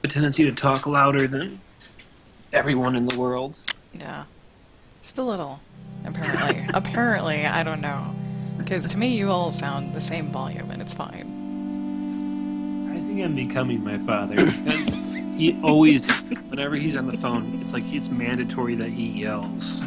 a tendency to talk louder than everyone in the world. Yeah. Just a little, apparently. Apparently, I don't know. Because to me, you all sound the same volume, and it's fine. I think I'm becoming my father. Because he always, whenever he's on the phone, it's like it's mandatory that he yells.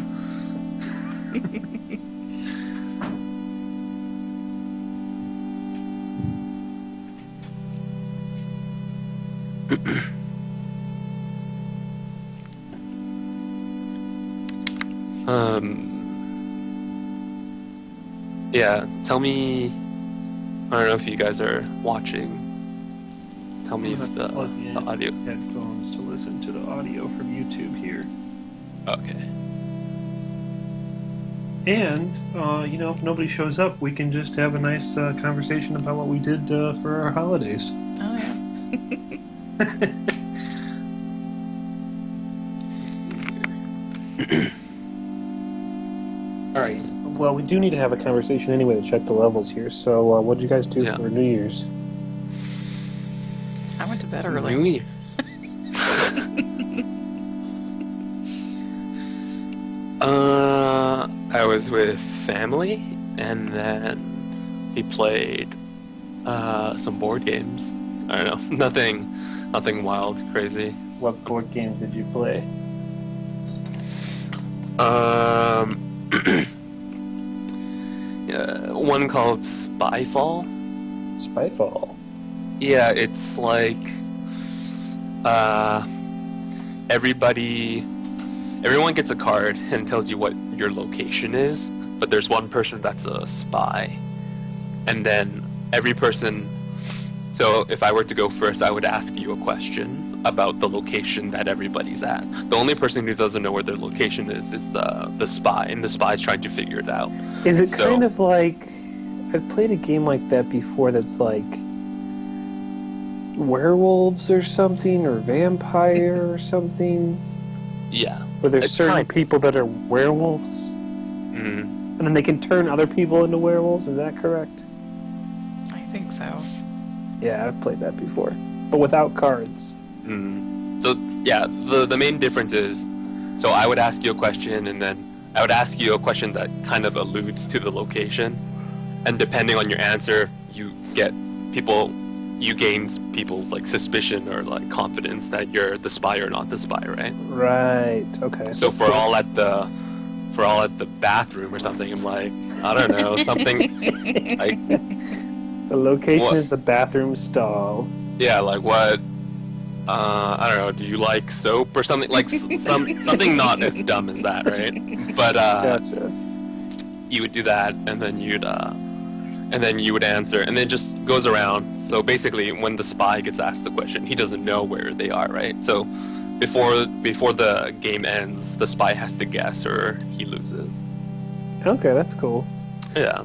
Yeah, tell me, I don't know if you guys are watching. Tell me if the audio... Headphones to listen to the audio from YouTube here. Okay. And, if nobody shows up, we can just have a nice conversation about what we did for our holidays. Oh, yeah. Let's see here. Alright, well, we do need to have a conversation anyway to check the levels here, so what did you guys do for New Year's? I went to bed early. New Year. I was with family, and then we played some board games. I don't know, nothing wild, crazy. What board games did you play? One called Spyfall. Spyfall? Yeah, it's like everyone gets a card and it tells you what your location is, but there's one person that's a spy. And then every person, so if I were to go first, I would ask you a question about the location that everybody's at. The only person who doesn't know where their location is the spy, and the spy's trying to figure it out. Is it kind of like, I've played a game like that before that's like werewolves or something, or vampire or something? Yeah. Where there's certain people that are werewolves? Mm-hmm. And then they can turn other people into werewolves, is that correct? I think so. Yeah, I've played that before. But without cards. Mm. So, yeah, the main difference is, so I would ask you a question, and then I would ask you a question that kind of alludes to the location. And depending on your answer, you gain people's like suspicion or like confidence that you're the spy or not the spy, right? Right. Okay. So for all at the bathroom or something, I'm like, I don't know, something like the location is the bathroom stall. Yeah, like what? I don't know. Do you like soap or something? Like something not as dumb as that, right? But gotcha. You would do that, and then you would answer, and then it just goes around. So basically, when the spy gets asked the question, he doesn't know where they are, right? So before the game ends, the spy has to guess, or he loses. Okay, that's cool. Yeah.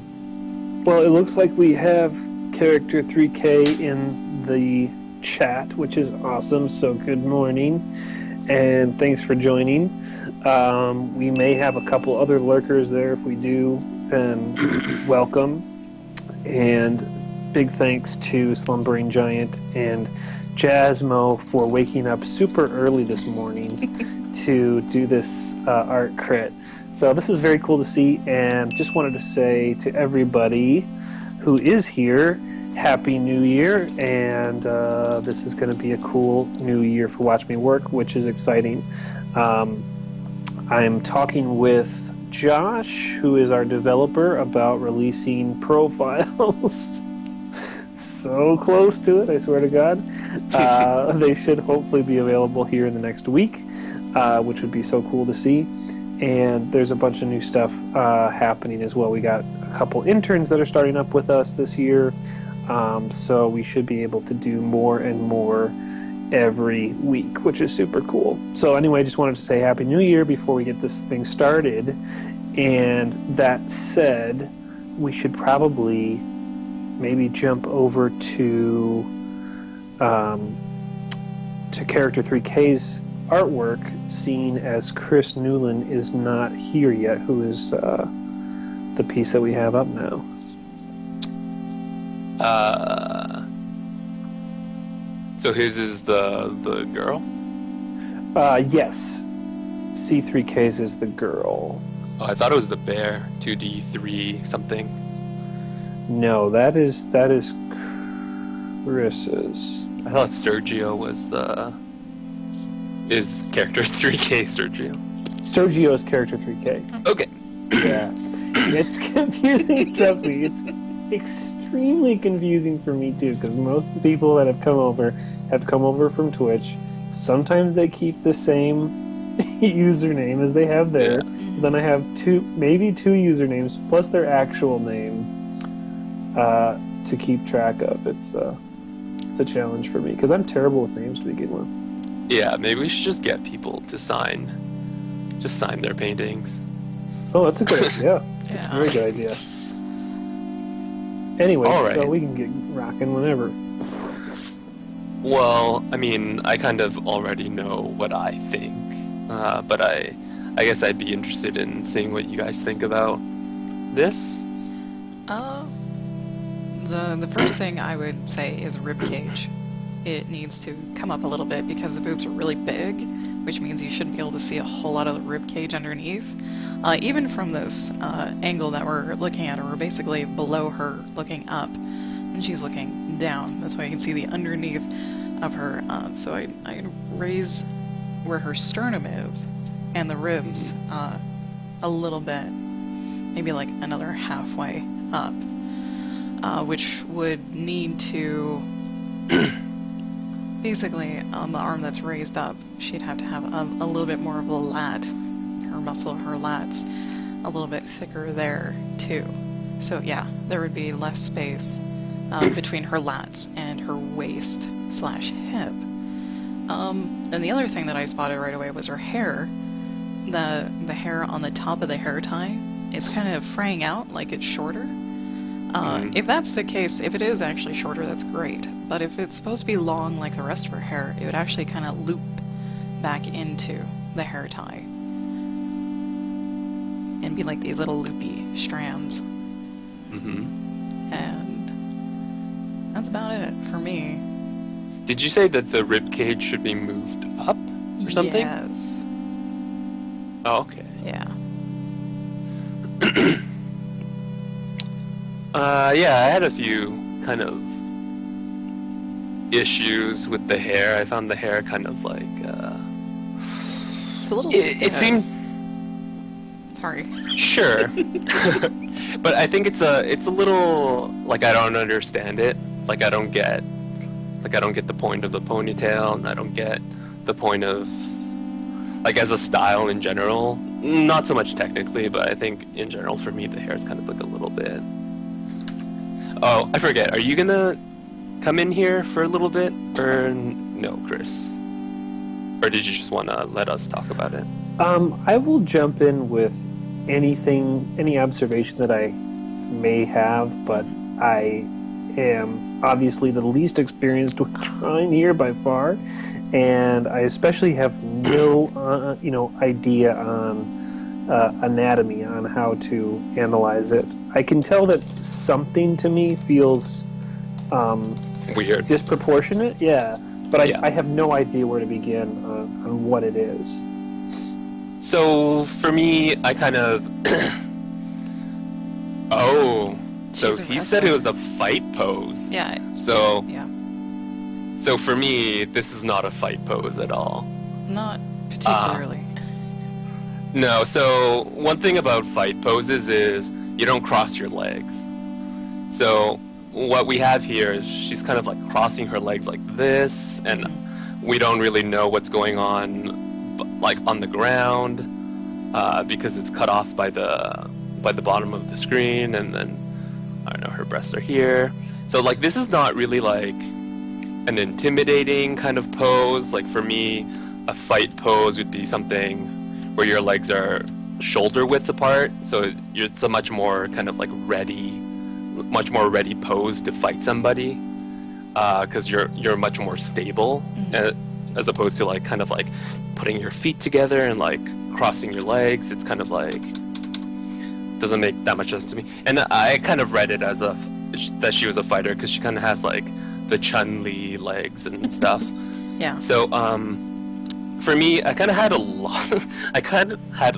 Well, it looks like we have character 3K in the chat, which is awesome. So good morning, and thanks for joining. We may have a couple other lurkers there. If we do, then welcome. And big thanks to SlumberingGiant and Jasmo for waking up super early this morning to do this art crit. So this is very cool to see, and just wanted to say to everybody who is here, Happy New Year, and this is going to be a cool new year for Watch Me Work, which is exciting. I'm talking with Josh, who is our developer, about releasing profiles. So close to it, I swear to God. They should hopefully be available here in the next week, which would be so cool to see. And there's a bunch of new stuff happening as well. We got a couple interns that are starting up with us this year, so we should be able to do more and more every week, which is super cool. So anyway, just wanted to say Happy New Year before we get this thing started. And that said, we should probably maybe jump over to character 3K's artwork, seeing as Chris Newland is not here yet, who is the piece that we have up now. So his is the girl? Yes. C3K's is the girl. Oh, I thought it was the bear. 2D3 something. No, that is Chris's. I thought Sergio was is character 3K Sergio. Sergio's character 3K. Okay. Yeah. It's confusing, trust me. It's extremely confusing for me too, because most of the people that have come over from Twitch. Sometimes they keep the same username as they have there. Yeah. Then I have maybe two usernames plus their actual name to keep track of. It's a challenge for me because I'm terrible with names to begin with. Yeah, maybe we should just get people to sign their paintings. Oh, that's a good idea. Yeah. That's a very good idea. Anyway, All right. So we can get rocking whenever. Well, I mean, I kind of already know what I think, but I guess I'd be interested in seeing what you guys think about this. The first thing I would say is ribcage. It needs to come up a little bit because the boobs are really big, which means you shouldn't be able to see a whole lot of the ribcage underneath. Even from this angle that we're looking at her, we're basically below her looking up, and she's looking down. That's why you can see the underneath of her. So I'd raise where her sternum is and the ribs a little bit, maybe like another halfway up, which would need to basically on the arm that's raised up, she'd have to have a little bit more of a lat, her muscle, her lats, a little bit thicker there too. So yeah, there would be less space between her lats and her waist/hip. And the other thing that I spotted right away was her hair. The hair on the top of the hair tie, it's kind of fraying out like it's shorter. If that's the case, if it is actually shorter, that's great. But if it's supposed to be long like the rest of her hair, it would actually kind of loop back into the hair tie and be like these little loopy strands. Mm-hmm. And that's about it for me. Did you say that the rib cage should be moved up or something? Yes. Oh, okay. Yeah. Yeah, I had a few kind of issues with the hair. I found the hair kind of like It's a little it stiff. seemed Sorry. sure, but I think it's a little like I don't understand it. Like I don't get the point of the ponytail, and I don't get the point of like as a style in general. Not so much technically, but I think in general for me the hair is kind of like a little bit. Oh, I forget. Are you gonna come in here for a little bit, or no, Chris? Or did you just want to let us talk about it? I will jump in with any observation that I may have, but I am obviously the least experienced with drawing here by far, and I especially have no, idea on anatomy, on how to analyze it. I can tell that something to me feels Weird. disproportionate, yeah, but I Yeah. have no idea where to begin on what it is. So for me, I kind of. Oh, so She's a he said it wrestler. was a fight pose. Yeah. So Yeah. so for me, this is not a fight pose at all. Not particularly. No, so one thing about fight poses is you don't cross your legs. So what we have here is she's kind of like crossing her legs like this, and we don't really know what's going on like on the ground because it's cut off by the bottom of the screen, and then I don't know, her breasts are here. So like this is not really like an intimidating kind of pose. Like for me, a fight pose would be something where your legs are shoulder width apart, so it's a much more kind of like much more ready pose to fight somebody, because you're much more stable, as opposed to like kind of like putting your feet together and like crossing your legs. It's kind of like doesn't make that much sense to me. And I kind of read it as that she was a fighter because she kind of has like the Chun-Li legs and stuff. Yeah. So for me, I kind of had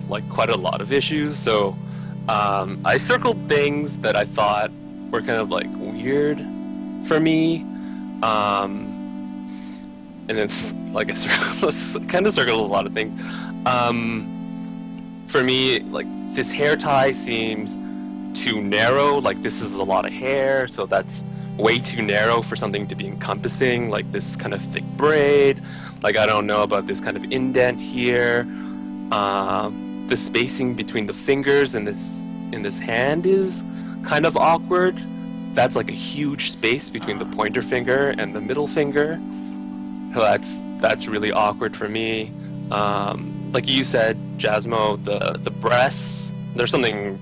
like quite a lot of issues. So I circled things that I thought were kind of like weird for me. And it's like I kind of circled a lot of things. For me, like this hair tie seems too narrow. Like this is a lot of hair, so that's way too narrow for something to be encompassing. Like this kind of thick braid. Like I don't know about this kind of indent here. The spacing between the fingers in this hand is kind of awkward. That's like a huge space between the pointer finger and the middle finger. So that's really awkward for me. Like you said, Jasmo, the breasts, there's something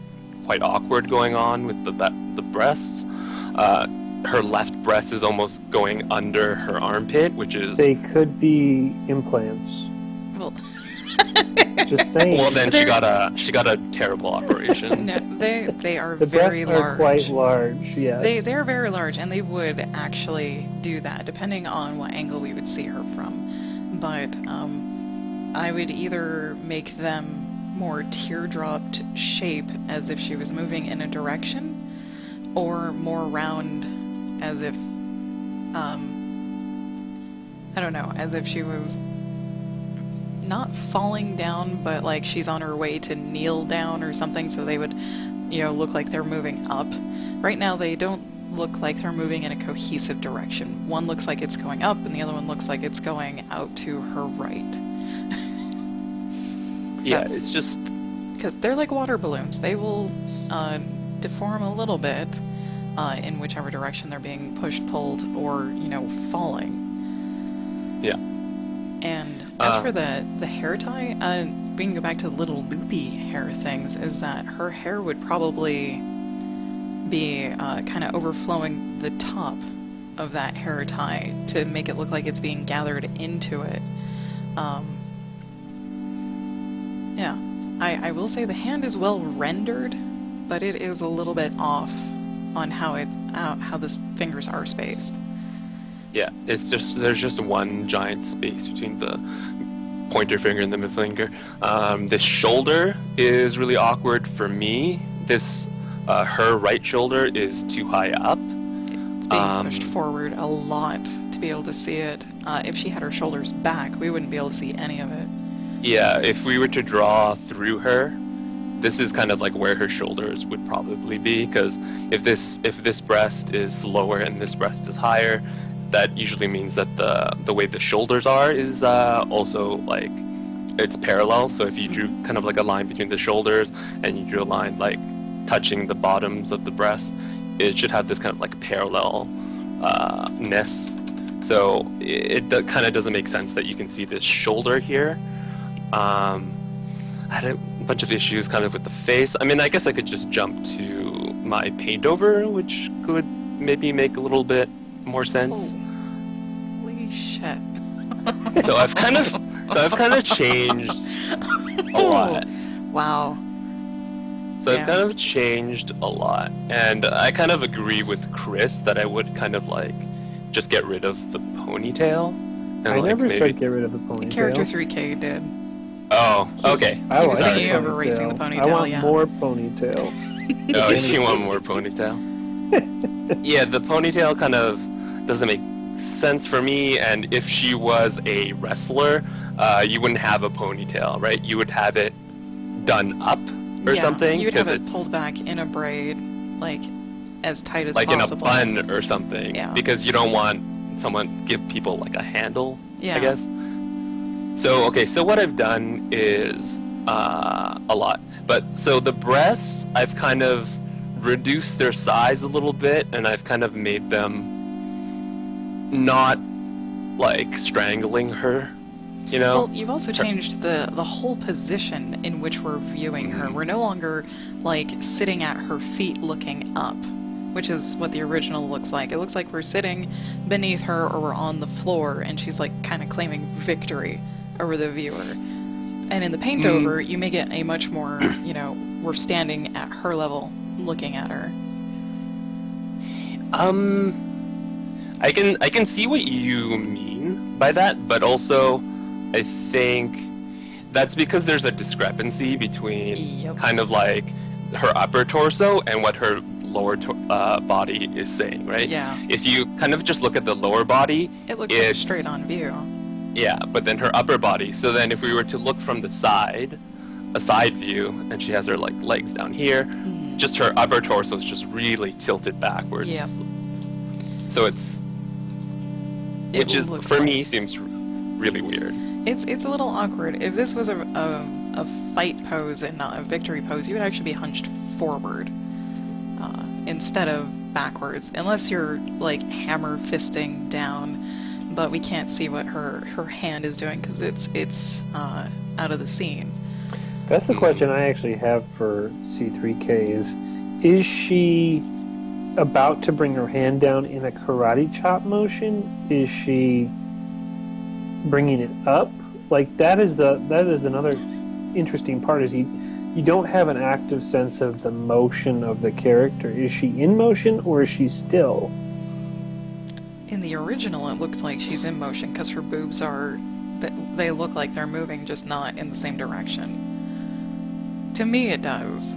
quite awkward going on with the breasts. Her left breast is almost going under her armpit, which is... They could be implants. Well, Just saying. Well, then she got a terrible operation. no, they are The very breasts large. are quite large, yes. They're very large, and they would actually do that, depending on what angle we would see her from. But I would either make them more teardropped shape, as if she was moving in a direction, or more round, as if, I don't know, as if she was not falling down, but like she's on her way to kneel down or something, so they would, look like they're moving up. Right now, they don't look like they're moving in a cohesive direction. One looks like it's going up, and the other one looks like it's going out to her right. Yeah, it's just... Because they're like water balloons. They will deform a little bit in whichever direction they're being pushed, pulled, or, falling. Yeah. And as for the hair tie, we can go back to the little loopy hair things, is that her hair would probably be kind of overflowing the top of that hair tie to make it look like it's being gathered into it. Yeah. I will say the hand is well rendered, but it is a little bit off on how the fingers are spaced. Yeah, there's just one giant space between the pointer finger and the middle finger. This shoulder is really awkward for me. Her right shoulder is too high up. It's being pushed forward a lot to be able to see it. If she had her shoulders back, we wouldn't be able to see any of it. Yeah, if we were to draw through her, this is kind of like where her shoulders would probably be, because if this breast is lower and this breast is higher, that usually means that the way the shoulders are is also like it's parallel. So if you drew kind of like a line between the shoulders and you drew a line like touching the bottoms of the breast, it should have this kind of like parallel ness. So it kind of doesn't make sense that you can see this shoulder here. I had a bunch of issues kind of with the face. I mean, I guess I could just jump to my paint over, which could maybe make a little bit more sense. Holy shit. So I've kind of changed a lot. Wow. So I've kind of changed a lot, and I kind of agree with Chris that I would kind of like just get rid of the ponytail. And I never said get rid of the ponytail. Character 3K did. Oh, okay. I like thinking the of erasing the ponytail, I want yeah. more ponytail. Oh, you want more ponytail? Yeah, the ponytail kind of doesn't make sense for me, and if she was a wrestler, you wouldn't have a ponytail, right? You would have it done up or something. You would have it pulled back in a braid, like as tight as possible. Like in a bun or something. Yeah. Because you don't want give people like a handle, I guess. So, okay, so what I've done is a lot. But, so the breasts, I've kind of reduced their size a little bit, and I've kind of made them not, like, strangling her, Well, you've also changed the whole position in which we're viewing her. We're no longer, like, sitting at her feet looking up, which is what the original looks like. It looks like we're sitting beneath her or we're on the floor, and she's, like, kind of claiming victory over the viewer. And in the paint over, you make it a much more, we're standing at her level looking at her. I can see what you mean by that, but also I think that's because there's a discrepancy between Yep. kind of like her upper torso and what her lower body is saying, right? Yeah. If you kind of just look at the lower body, It looks like it's straight on view. yeah, but then her upper body. So then if we were to look from the side, a side view, and she has her like legs down here, Mhm. just her upper torso is just really tilted backwards. Yep. So it's It which is looks for like- me seems really weird. It's a little awkward. If this was a fight pose and not a victory pose, you would actually be hunched forward instead of backwards, unless you're like hammer fisting down. But we can't see what her hand is doing because it's out of the scene. That's the question I actually have for C3K is she about to bring her hand down in a karate chop motion? Is she bringing it up? Like that is another interesting part is you don't have an active sense of the motion of the character. Is she in motion or is she still? In the original, it looked like she's in motion because her boobs they look like they're moving, just not in the same direction. To me, it does.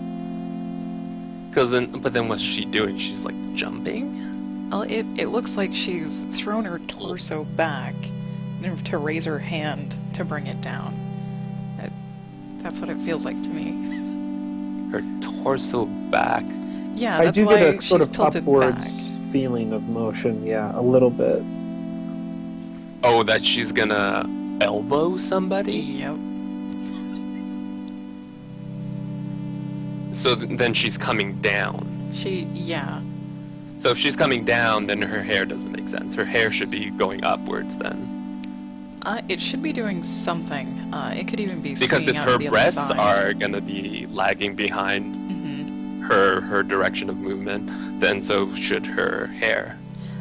But then what's she doing? She's like jumping? Well, it looks like she's thrown her torso back to raise her hand to bring it down. That's what it feels like to me. Her torso back. Yeah, I that's do why get a sort she's of tilted upwards back. feeling of motion, yeah, a little bit. Oh, that she's gonna elbow somebody? Yep. So then she's coming down. Yeah. So if she's coming down, then her hair doesn't make sense. Her hair should be going upwards then. It should be doing something. It could even be Because swinging if out her to the other breasts side. are gonna be lagging behind Mhm. her direction of movement, then so should her hair.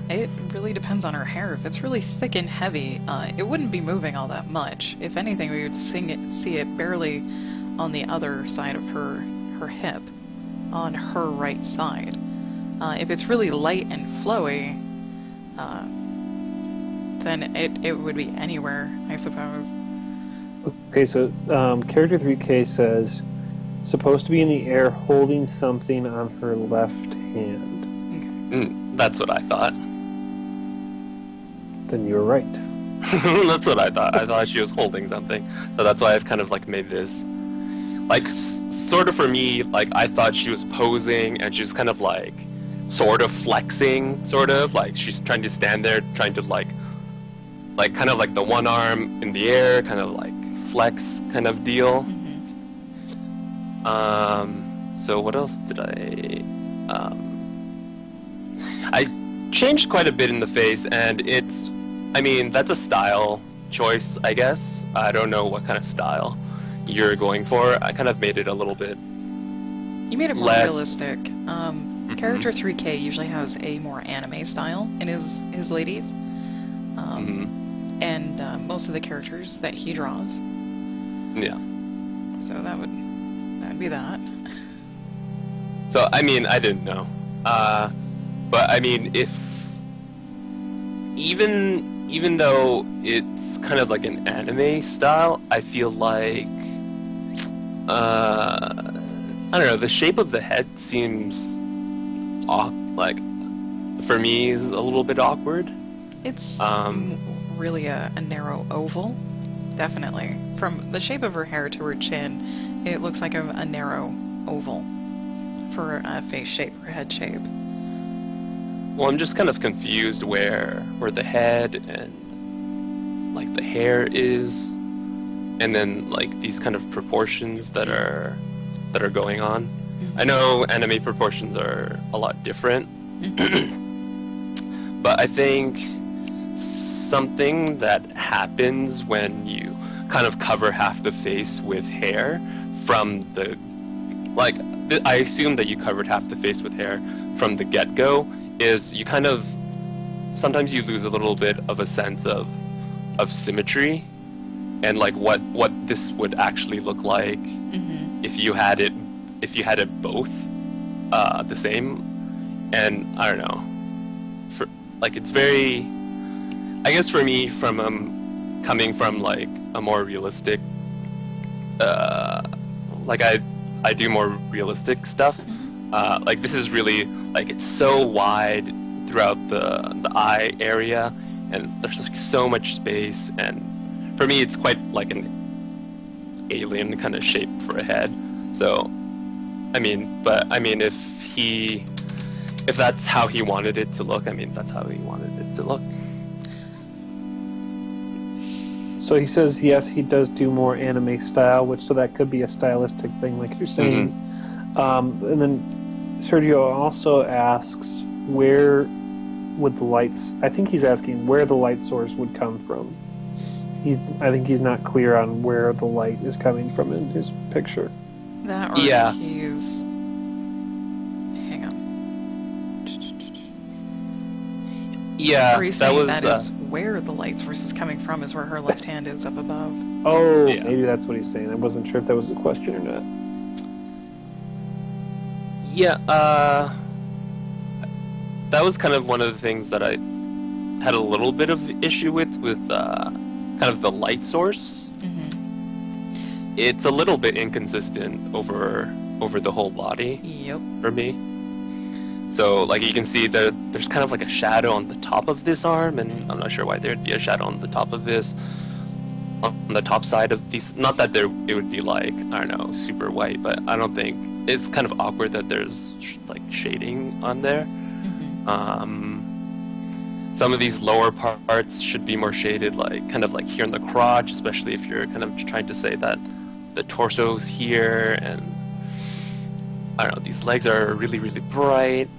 It really depends on her hair. If it's really thick and heavy, it wouldn't be moving all that much. If anything, we would see it barely on the other side of her hip, on her right side. If it's really light and flowy, then it would be anywhere, I suppose. Okay, so character 3K says supposed to be in the air holding something on her left hand. Okay. That's what I thought. Then you're right. That's what I thought. I thought she was holding something. So that's why I've kind of like made this, like, sort of for me, like I thought she was posing and she was kind of like, sort of flexing, sort of like she's trying to stand there, trying to like kind of like the one arm in the air, kind of like flex kind of deal. Mm-hmm. So what else did I changed quite a bit in the face, and I mean, that's a style choice, I guess. I don't know what kind of style you're going for. I kind of made it a little bit. You made it more Less- realistic. Character 3K usually has a more anime style in his ladies. And most of the characters that he draws. Yeah. So that would be that. So, I mean, I didn't know. But, I mean, even though it's kind of like an anime style, I feel like, I don't know, the shape of the head seems, like, for me, is a little bit awkward. It's really a narrow oval, definitely. From the shape of her hair to her chin, it looks like a narrow oval for a face shape or head shape. Well, I'm just kind of confused where the head and like the hair is, and then like these kind of proportions that are going on. Mm-hmm. I know anime proportions are a lot different, but I think something that happens when you kind of cover half the face with hair from I assume that you covered half the face with hair from the get-go, is you kind of sometimes you lose a little bit of a sense of symmetry and like what this would actually look like if you had it both the same. And I don't know, like it's very, I guess for me, from coming from like a more realistic, like I do more realistic stuff. Like this is really like it's so wide throughout the eye area, and there's like so much space, and for me it's quite like an alien kind of shape for a head. So I mean, but I mean, if that's how he wanted it to look, I mean, that's how he wanted it to look. So he says yes, he does do more anime style, so that could be a stylistic thing, like you're saying. And then Sergio also asks where would the lights. I think he's asking where the light source would come from. I think he's not clear on where the light is coming from in his picture. That or Yeah. he's... Hang on. Yeah, Or he's that saying was. that is where the light source is coming from, is where her left hand is up above. Oh, Yeah. maybe that's what he's saying. I wasn't sure if that was a question or not. Yeah, that was kind of one of the things that I had a little bit of issue with kind of the light source. It's a little bit inconsistent over the whole body Yep. for me. So, like, you can see there's kind of like a shadow on the top of this arm, and I'm not sure why there'd be a shadow on the top of this. On the top side of these, not that it would be like, I don't know, super white, but I don't think, it's kind of awkward that there's like shading on there. Some of these lower parts should be more shaded, like kind of like here in the crotch, especially if you're kind of trying to say that the torso's here, and I don't know, these legs are really, really bright.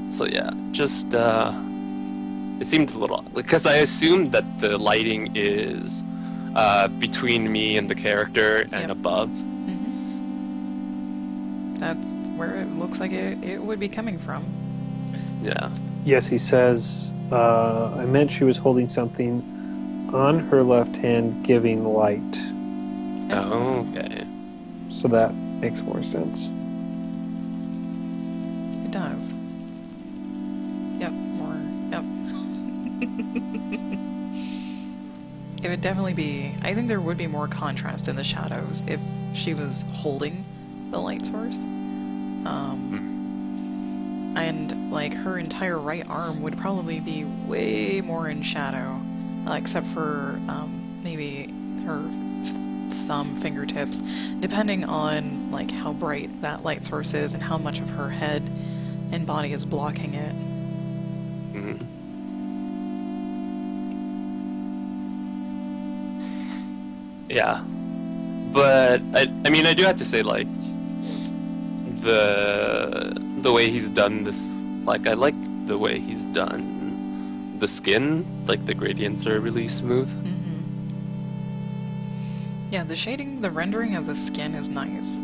So yeah, just it seemed a little, because I assumed that the lighting is between me and the character and above. That's where it looks like it would be coming from. Yeah. Yes, he says, I meant she was holding something on her left hand giving light. Oh, okay. So that makes more sense. It does. Yep, more. Yep. It would definitely be... I think there would be more contrast in the shadows if she was holding the light source. And, like, her entire right arm would probably be way more in shadow, except for maybe her thumb, fingertips, depending on, like, how bright that light source is and how much of her head and body is blocking it. Yeah. But, I mean, I do have to say, like, the way he's done this, like, I like the way he's done the skin, like, the gradients are really smooth. Yeah, the shading, the rendering of the skin is nice.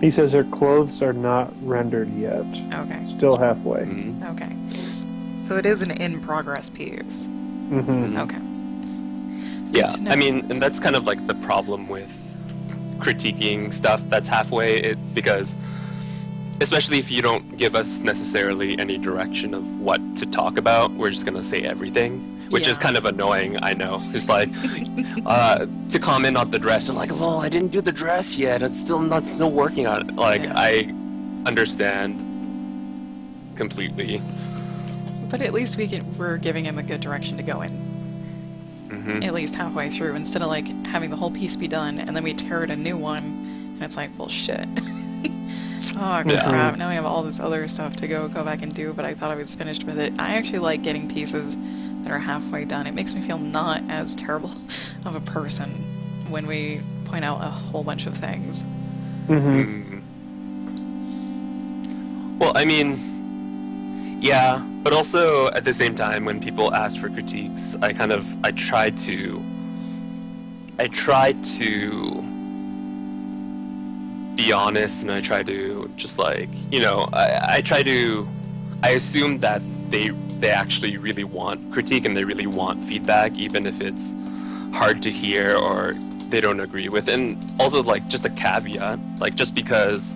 He says her clothes are not rendered yet. Okay. Still halfway. Okay. So it is an in-progress piece. Okay. Yeah, to know. I mean, and that's kind of like the problem with critiquing stuff that's halfway, because especially if you don't give us necessarily any direction of what to talk about, we're just gonna say everything, which is Yeah. kind of annoying, I know. It's like, to comment on the dress, and like, well, I didn't do the dress yet, I'm still working on it. Like, Yeah. I understand completely. But at least we're giving him a good direction to go in. At least halfway through, instead of like having the whole piece be done and then we tear it a new one and it's like, well, shit. Oh crap, now we have all this other stuff to go back and do, but I thought I was finished with it. I actually like getting pieces that are halfway done. It makes me feel not as terrible of a person when we point out a whole bunch of things. Well, I mean, yeah, but also at the same time, when people ask for critiques, I try to be honest, and I try to just like, you know, I assume that they actually really want critique and they really want feedback, even if it's hard to hear or they don't agree with. And also, like, just a caveat, like, just because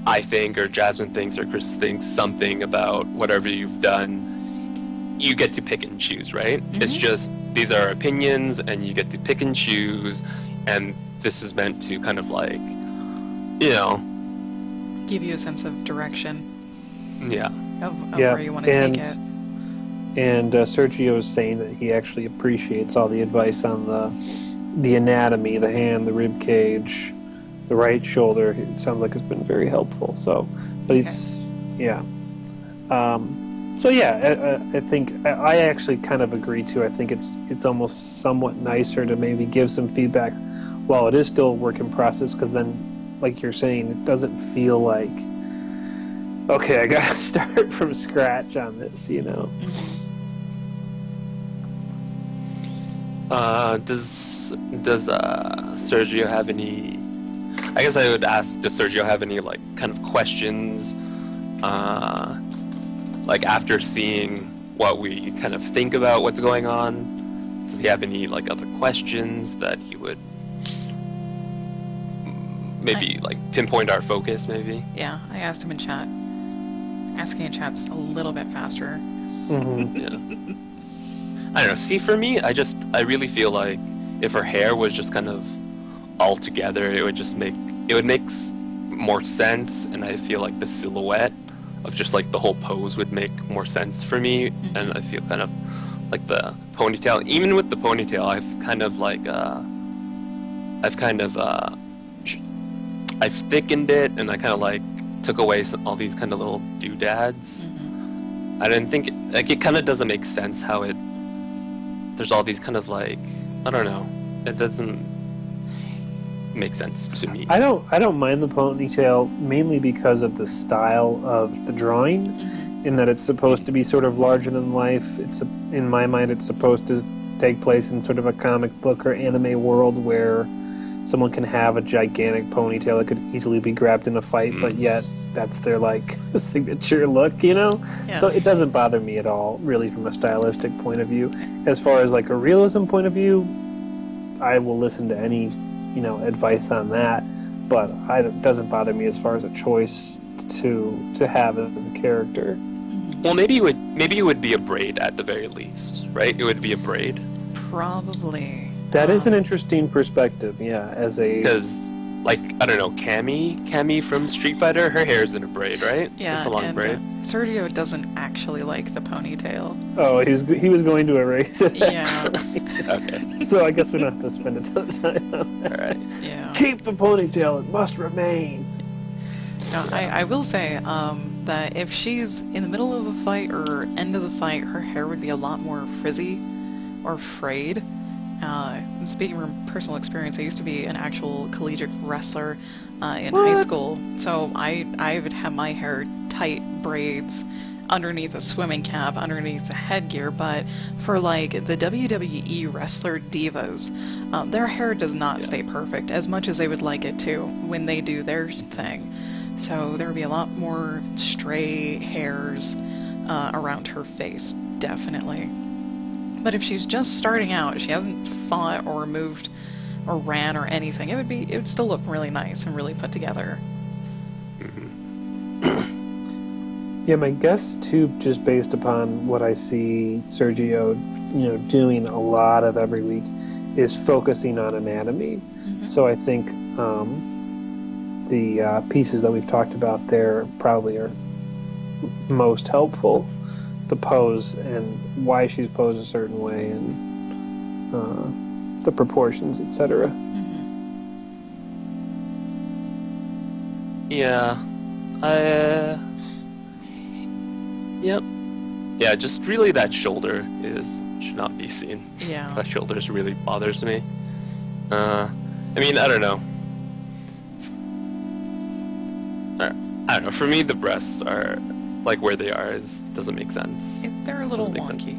I think, or Jasmine thinks, or Chris thinks something about whatever you've done, you get to pick and choose, right? It's just, these are opinions, and you get to pick and choose, and this is meant to kind of like, give you a sense of direction. Yeah. Of where you want to take it. And Sergio is saying that he actually appreciates all the advice on the anatomy, the hand, the rib cage, the right shoulder. It sounds like it's been very helpful. So, but it's yeah. So yeah, I think I actually kind of agree too. I think it's almost somewhat nicer to maybe give some feedback while it is still a work in process, because then, like you're saying, it doesn't feel like, okay, I gotta start from scratch on this, Does Sergio have any? I guess I would ask, does Sergio have any like kind of questions? Like after seeing what we kind of think about what's going on, does he have any like other questions that he would maybe like pinpoint our focus? Maybe. Yeah, I asked him in chat. Asking in chat's a little bit faster. Yeah. I don't know. See, for me, I really feel like if her hair was just kind of all together, it would make more sense, and I feel like the silhouette of just like the whole pose would make more sense for me. And I feel kind of like the ponytail, even with the ponytail, I've thickened it, and I kind of like took away all these kind of little doodads. I didn't think it kind of doesn't make sense how there's all these kind of like, I don't know, it doesn't make sense to me. I don't mind the ponytail, mainly because of the style of the drawing, in that it's supposed to be sort of larger than life. It's, in my mind, it's supposed to take place in sort of a comic book or anime world where someone can have a gigantic ponytail that could easily be grabbed in a fight, but yet that's their like signature look, Yeah. So it doesn't bother me at all, really, from a stylistic point of view. As far as like a realism point of view, I will listen to any, advice on that, but it doesn't bother me as far as a choice to have as a character. Well, maybe it would be a braid at the very least, right? It would be a braid. Probably. That is an interesting perspective, yeah. Because, like, I don't know, Cammy from Street Fighter, her hair's in a braid, right? Yeah, it's a long braid. Sergio doesn't actually like the ponytail. Oh, he was going to erase it. Yeah. Okay. So I guess we don't have to spend a ton of time on that. All right. Yeah. Keep the ponytail; it must remain. No, I will say that if she's in the middle of a fight or end of the fight, her hair would be a lot more frizzy or frayed. And speaking from personal experience, I used to be an actual collegiate wrestler in high school, so I would have my hair tight braids underneath a swimming cap, underneath the headgear, but for like the WWE wrestler divas, their hair does not stay perfect as much as they would like it to when they do their thing. So there would be a lot more stray hairs around her face, definitely. But if she's just starting out, she hasn't fought or moved or ran or anything, it would still look really nice and really put together. Yeah, my guess too, just based upon what I see Sergio, doing a lot of every week, is focusing on anatomy. So I think the pieces that we've talked about there probably are most helpful. The pose and why she's posed a certain way, and the proportions, etc. Yeah. Yep. Yeah, just really that shoulder should not be seen. Yeah. That shoulder really bothers me. I mean, I don't know. I don't know. For me, the breasts are like where they are doesn't make sense. They're a little wonky.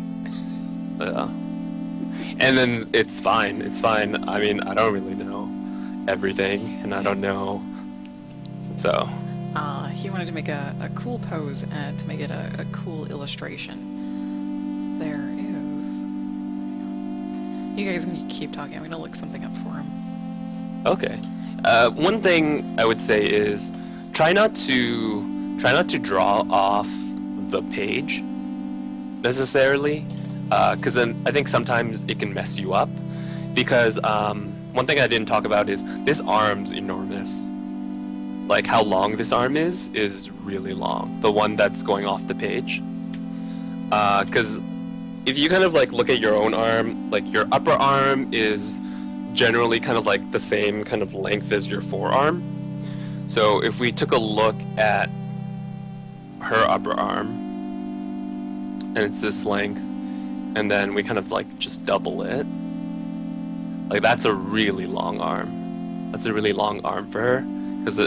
Yeah. And then it's fine. It's fine. I mean, I don't really know everything, and I don't know. So. He wanted to make a cool pose and to make it a cool illustration. There is. You guys can keep talking. I'm gonna look something up for him. Okay. One thing I would say is try not to draw off the page necessarily, because then I think sometimes it can mess you up. Because one thing I didn't talk about is this arm's enormous. Like how long this arm is really long. The one that's going off the page. Because if you kind of like look at your own arm, like your upper arm is generally kind of like the same kind of length as your forearm. So if we took a look at her upper arm, and it's this length, and then we kind of like just double it, like that's a really long arm. That's a really long arm for her, because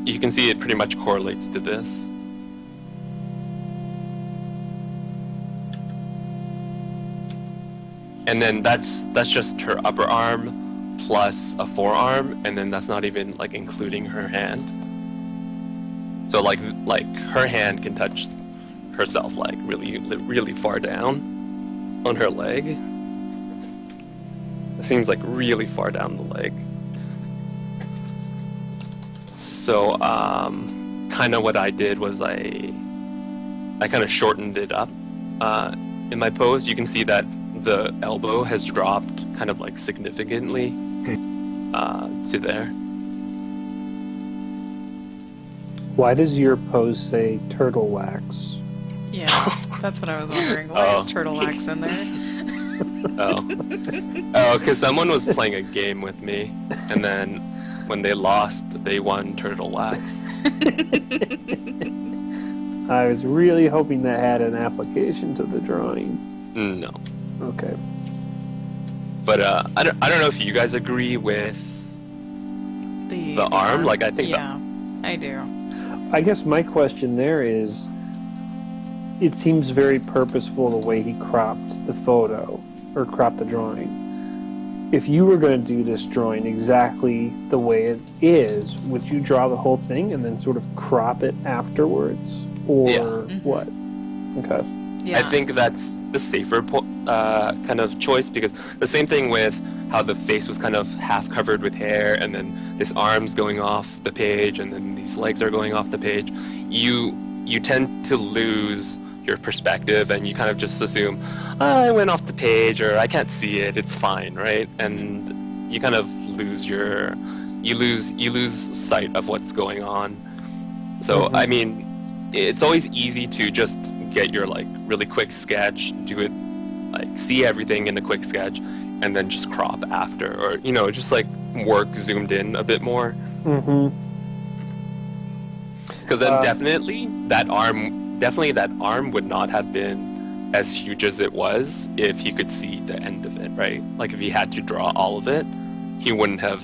you can see it pretty much correlates to this. And then that's just her upper arm plus a forearm, and then that's not even like including her hand. So like her hand can touch herself like really far down on her leg. It seems like really far down the leg. So kind of what I did was I kind of shortened it up in my pose. You can see that the elbow has dropped kind of like significantly to there. Why does your pose say turtle wax? Yeah, that's what I was wondering. Why is turtle wax in there? Oh, because someone was playing a game with me, and then when they lost, they won turtle wax. I was really hoping that had an application to the drawing. No. Okay. But I don't know if you guys agree with the arm. Like I think. Yeah, I do. I guess my question there is, it seems very purposeful the way he cropped the photo, or cropped the drawing. If you were going to do this drawing exactly the way it is, would you draw the whole thing and then sort of crop it afterwards? Or what? Okay. Yeah. I think that's the safer kind of choice, because the same thing with how the face was kind of half covered with hair, and then this arm's going off the page, and then these legs are going off the page. You tend to lose your perspective, and you kind of just assume, I went off the page, or I can't see it, it's fine, right? And you kind of lose you lose sight of what's going on. So I mean, it's always easy to just get your like really quick sketch, do it like see everything in the quick sketch, and then just crop after, or just like work zoomed in a bit more. Because then definitely that arm would not have been as huge as it was if you could see the end of it, right? Like if he had to draw all of it, it wouldn't have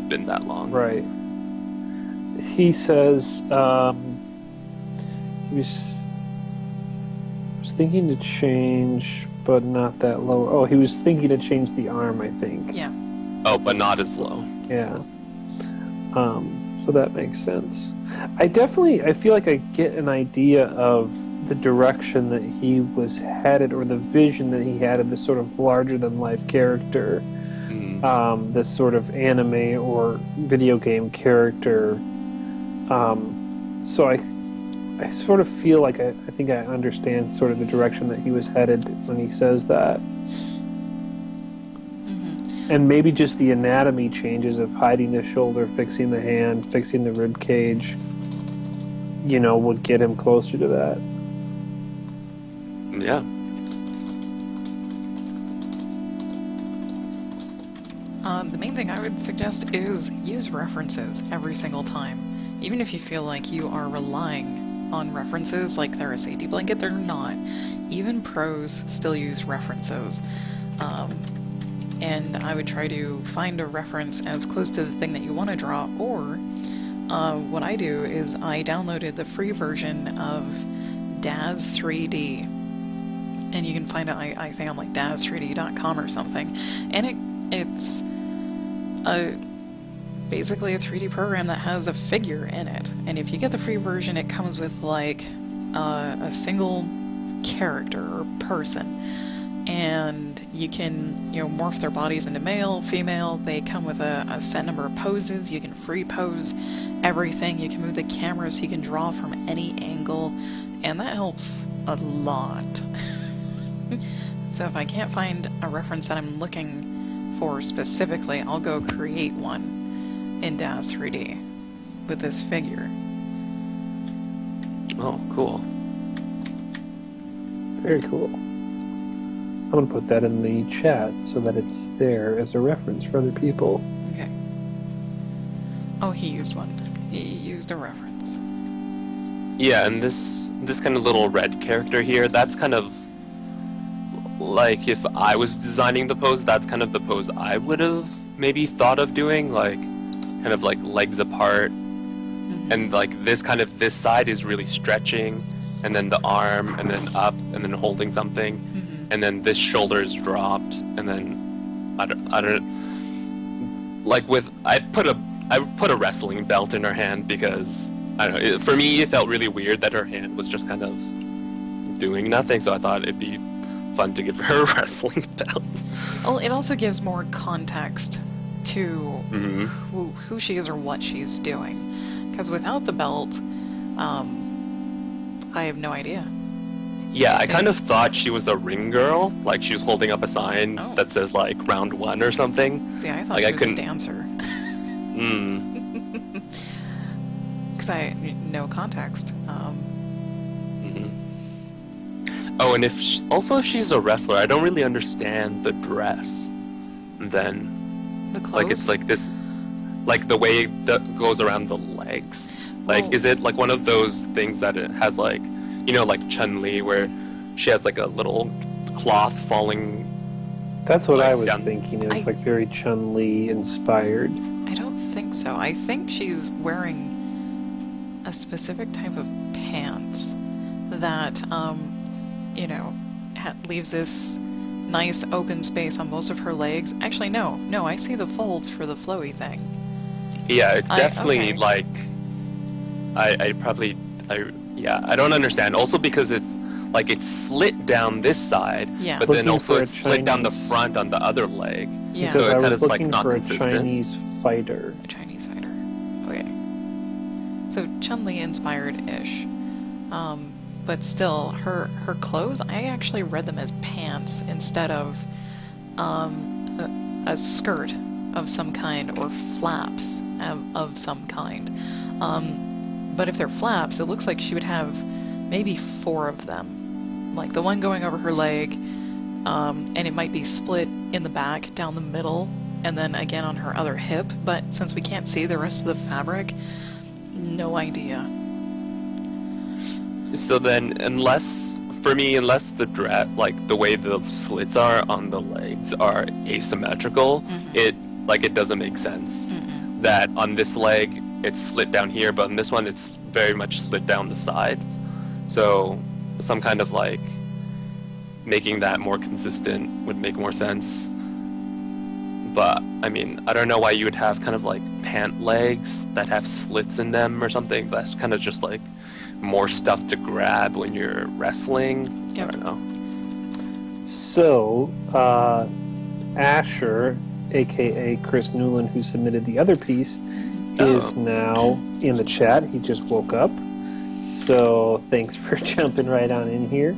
been that long. Right. He says he was thinking to change, but not that low. Oh, he was thinking to change the arm, I think. Yeah. Oh, but not as low. Yeah. So that makes sense. I feel like I get an idea of the direction that he was headed, or the vision that he had of this sort of larger-than-life character, this sort of anime or video game character. So I sort of feel like I think I understand sort of the direction that he was headed when he says that. And maybe just the anatomy changes of hiding the shoulder, fixing the hand, fixing the rib cage, would get him closer to that. Yeah. The main thing I would suggest is use references every single time. Even if you feel like you are relying on references, like they're a safety blanket, they're not. Even pros still use references. And I would try to find a reference as close to the thing that you want to draw, or what I do is I downloaded the free version of DAZ 3D, and you can find it, I think, on like daz3d.com or something, and it's basically a 3D program that has a figure in it, and if you get the free version, it comes with like a single character or person. and you can, morph their bodies into male, female. They come with a set number of poses. You can free pose everything. You can move the camera so you can draw from any angle, and that helps a lot. So if I can't find a reference that I'm looking for specifically, I'll go create one in DAZ 3D with this figure. Oh, cool. Very cool. I'm going to put that in the chat so that it's there as a reference for other people. Okay. Oh, he used one. He used a reference. Yeah, and this kind of little red character here, that's kind of like if I was designing the pose, that's kind of the pose I would have maybe thought of doing, like kind of like legs apart, and like this side is really stretching, and then the arm, and then up, and then holding something, and then this shoulder is dropped, and then I don't like I put a wrestling belt in her hand because I don't know. For me, it felt really weird that her hand was just kind of doing nothing, so I thought it'd be fun to give her a wrestling belt. Well, it also gives more context to who she is or what she's doing. Because without the belt, I have no idea. Yeah, I kind of thought she was a ring girl, like she was holding up a sign that says like round 1 or something. See, I thought like, she was a dancer. Because I no context. Oh, and if she's a wrestler, I don't really understand the dress. And then, The clothes? like it's like this, like the way that goes around the legs. Like, is it like one of those things that it has like, like Chun-Li, where she has like a little cloth falling? That's what like, I was down. thinking. It was like very Chun-Li inspired. I don't think so. I think she's wearing a specific type of pants that, leaves this nice open space on most of her legs. Actually, no, I see the folds for the flowy thing. Yeah, it's definitely okay. like, I don't understand. Also because it's like it's slit down this side, Yeah. but then Looking also for a it's slit down the Chinese- front on the other leg. Yeah. So Because it I kind was of like looking not for a consistent. Chinese fighter. A Chinese fighter. Okay. So Chun-Li inspired-ish. But still, her clothes, I actually read them as pants instead of a skirt of some kind or flaps of some kind. But if they're flaps, it looks like she would have maybe 4 of them. Like the one going over her leg, and it might be split in the back, down the middle, and then again on her other hip. But since we can't see the rest of the fabric, no idea. So then, unless the dress, like the way the slits are on the legs are asymmetrical, it doesn't make sense. That on this leg it's slit down here, but on this one it's very much slit down the sides. So some kind of like making that more consistent would make more sense. But I mean, I don't know why you would have kind of like pant legs that have slits in them or something. That's kind of just like more stuff to grab when you're wrestling. Yep. I don't know. So, Asher, aka Chris Newland, who submitted the other piece, is now in the chat. He just woke up. So, thanks for jumping right on in here.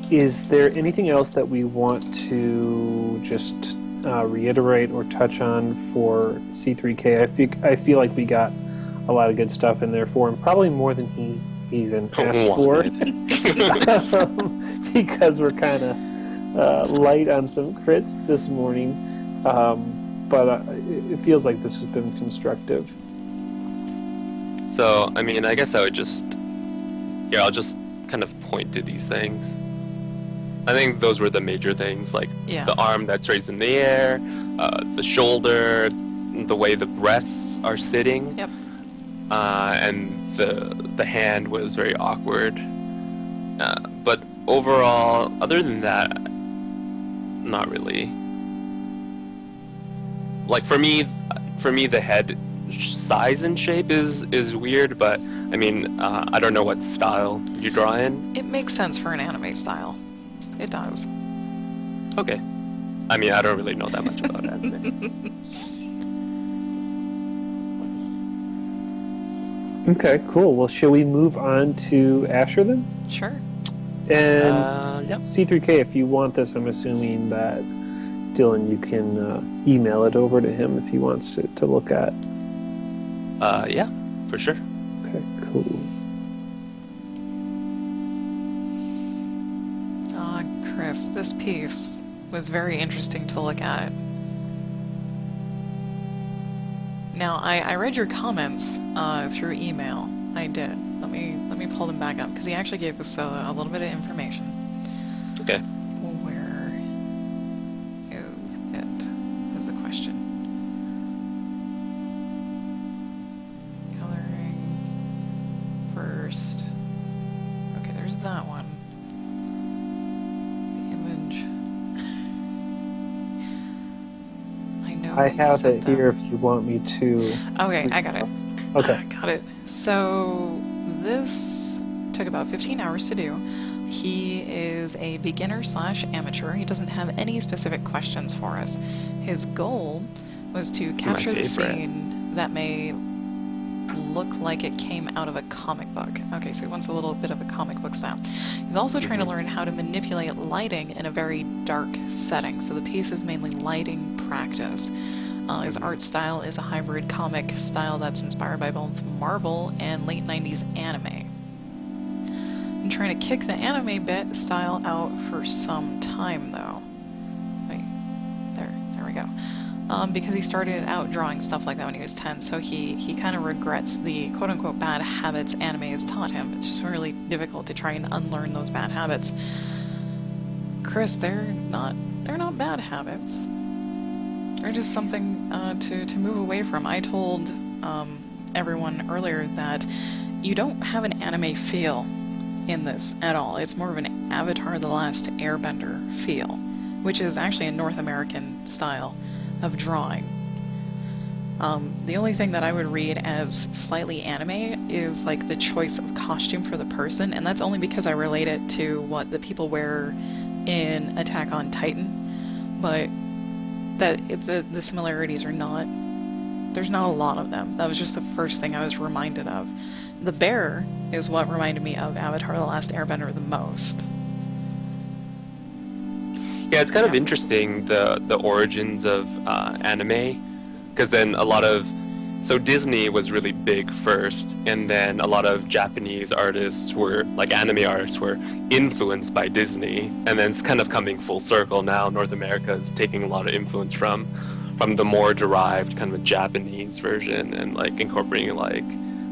Is there anything else that we want to just reiterate or touch on for C3K? I feel like we got a lot of good stuff in there for him, probably more than he even asked for, because we're kind of light on some crits this morning, but it feels like this has been constructive. So, I mean, I guess I would I'll just kind of point to these things. I think those were the major things, like the arm that's raised in the air, the shoulder, the way the breasts are sitting. Yep. And the hand was very awkward. But overall, other than that, not really. Like for me, the head size and shape is weird. But I mean, I don't know what style you draw in. It makes sense for an anime style. it does. Okay. I mean, I don't really know that much about anime. Okay, cool. Well, shall we move on to Asher then? Sure. And Yep. C3K, if you want this, I'm assuming that Dylan, you can email it over to him if he wants it to look at. Yeah, for sure. Okay, cool. Chris, this piece was very interesting to look at. Now, I read your comments through email. I did. Let me pull them back up because he actually gave us a little bit of information. Okay. Where is it? Is the question. Coloring first. Okay, there's that one. The image. I know. I you have said it that. here if you want me to. Okay, I got it. Okay. Got it. So this took about 15 hours to do. He is a beginner / amateur. He doesn't have any specific questions for us. His goal was to capture the scene that may look like it came out of a comic book. Okay, so he wants a little bit of a comic book style. He's also trying to learn how to manipulate lighting in a very dark setting. So the piece is mainly lighting practice. His art style is a hybrid comic style that's inspired by both Marvel and late 90s anime. I'm trying to kick the anime bit style out for some time though. Wait, there we go. Because he started out drawing stuff like that when he was 10, so he kind of regrets the quote-unquote bad habits anime has taught him. It's just really difficult to try and unlearn those bad habits. Chris, they're not bad habits. They're just something to move away from. I told everyone earlier that you don't have an anime feel in this at all. It's more of an Avatar: The Last Airbender feel, which is actually a North American style of drawing. The only thing that I would read as slightly anime is like the choice of costume for the person, and that's only because I relate it to what the people wear in Attack on Titan, but the similarities are not, there's not a lot of them. That was just the first thing I was reminded of. The bear is what reminded me of Avatar: The Last Airbender the most. Yeah, it's kind of interesting, the origins of anime, because then so Disney was really big first, and then a lot of Japanese artists anime artists were influenced by Disney, and then it's kind of coming full circle now. North America is taking a lot of influence from the more derived kind of Japanese version, and like incorporating like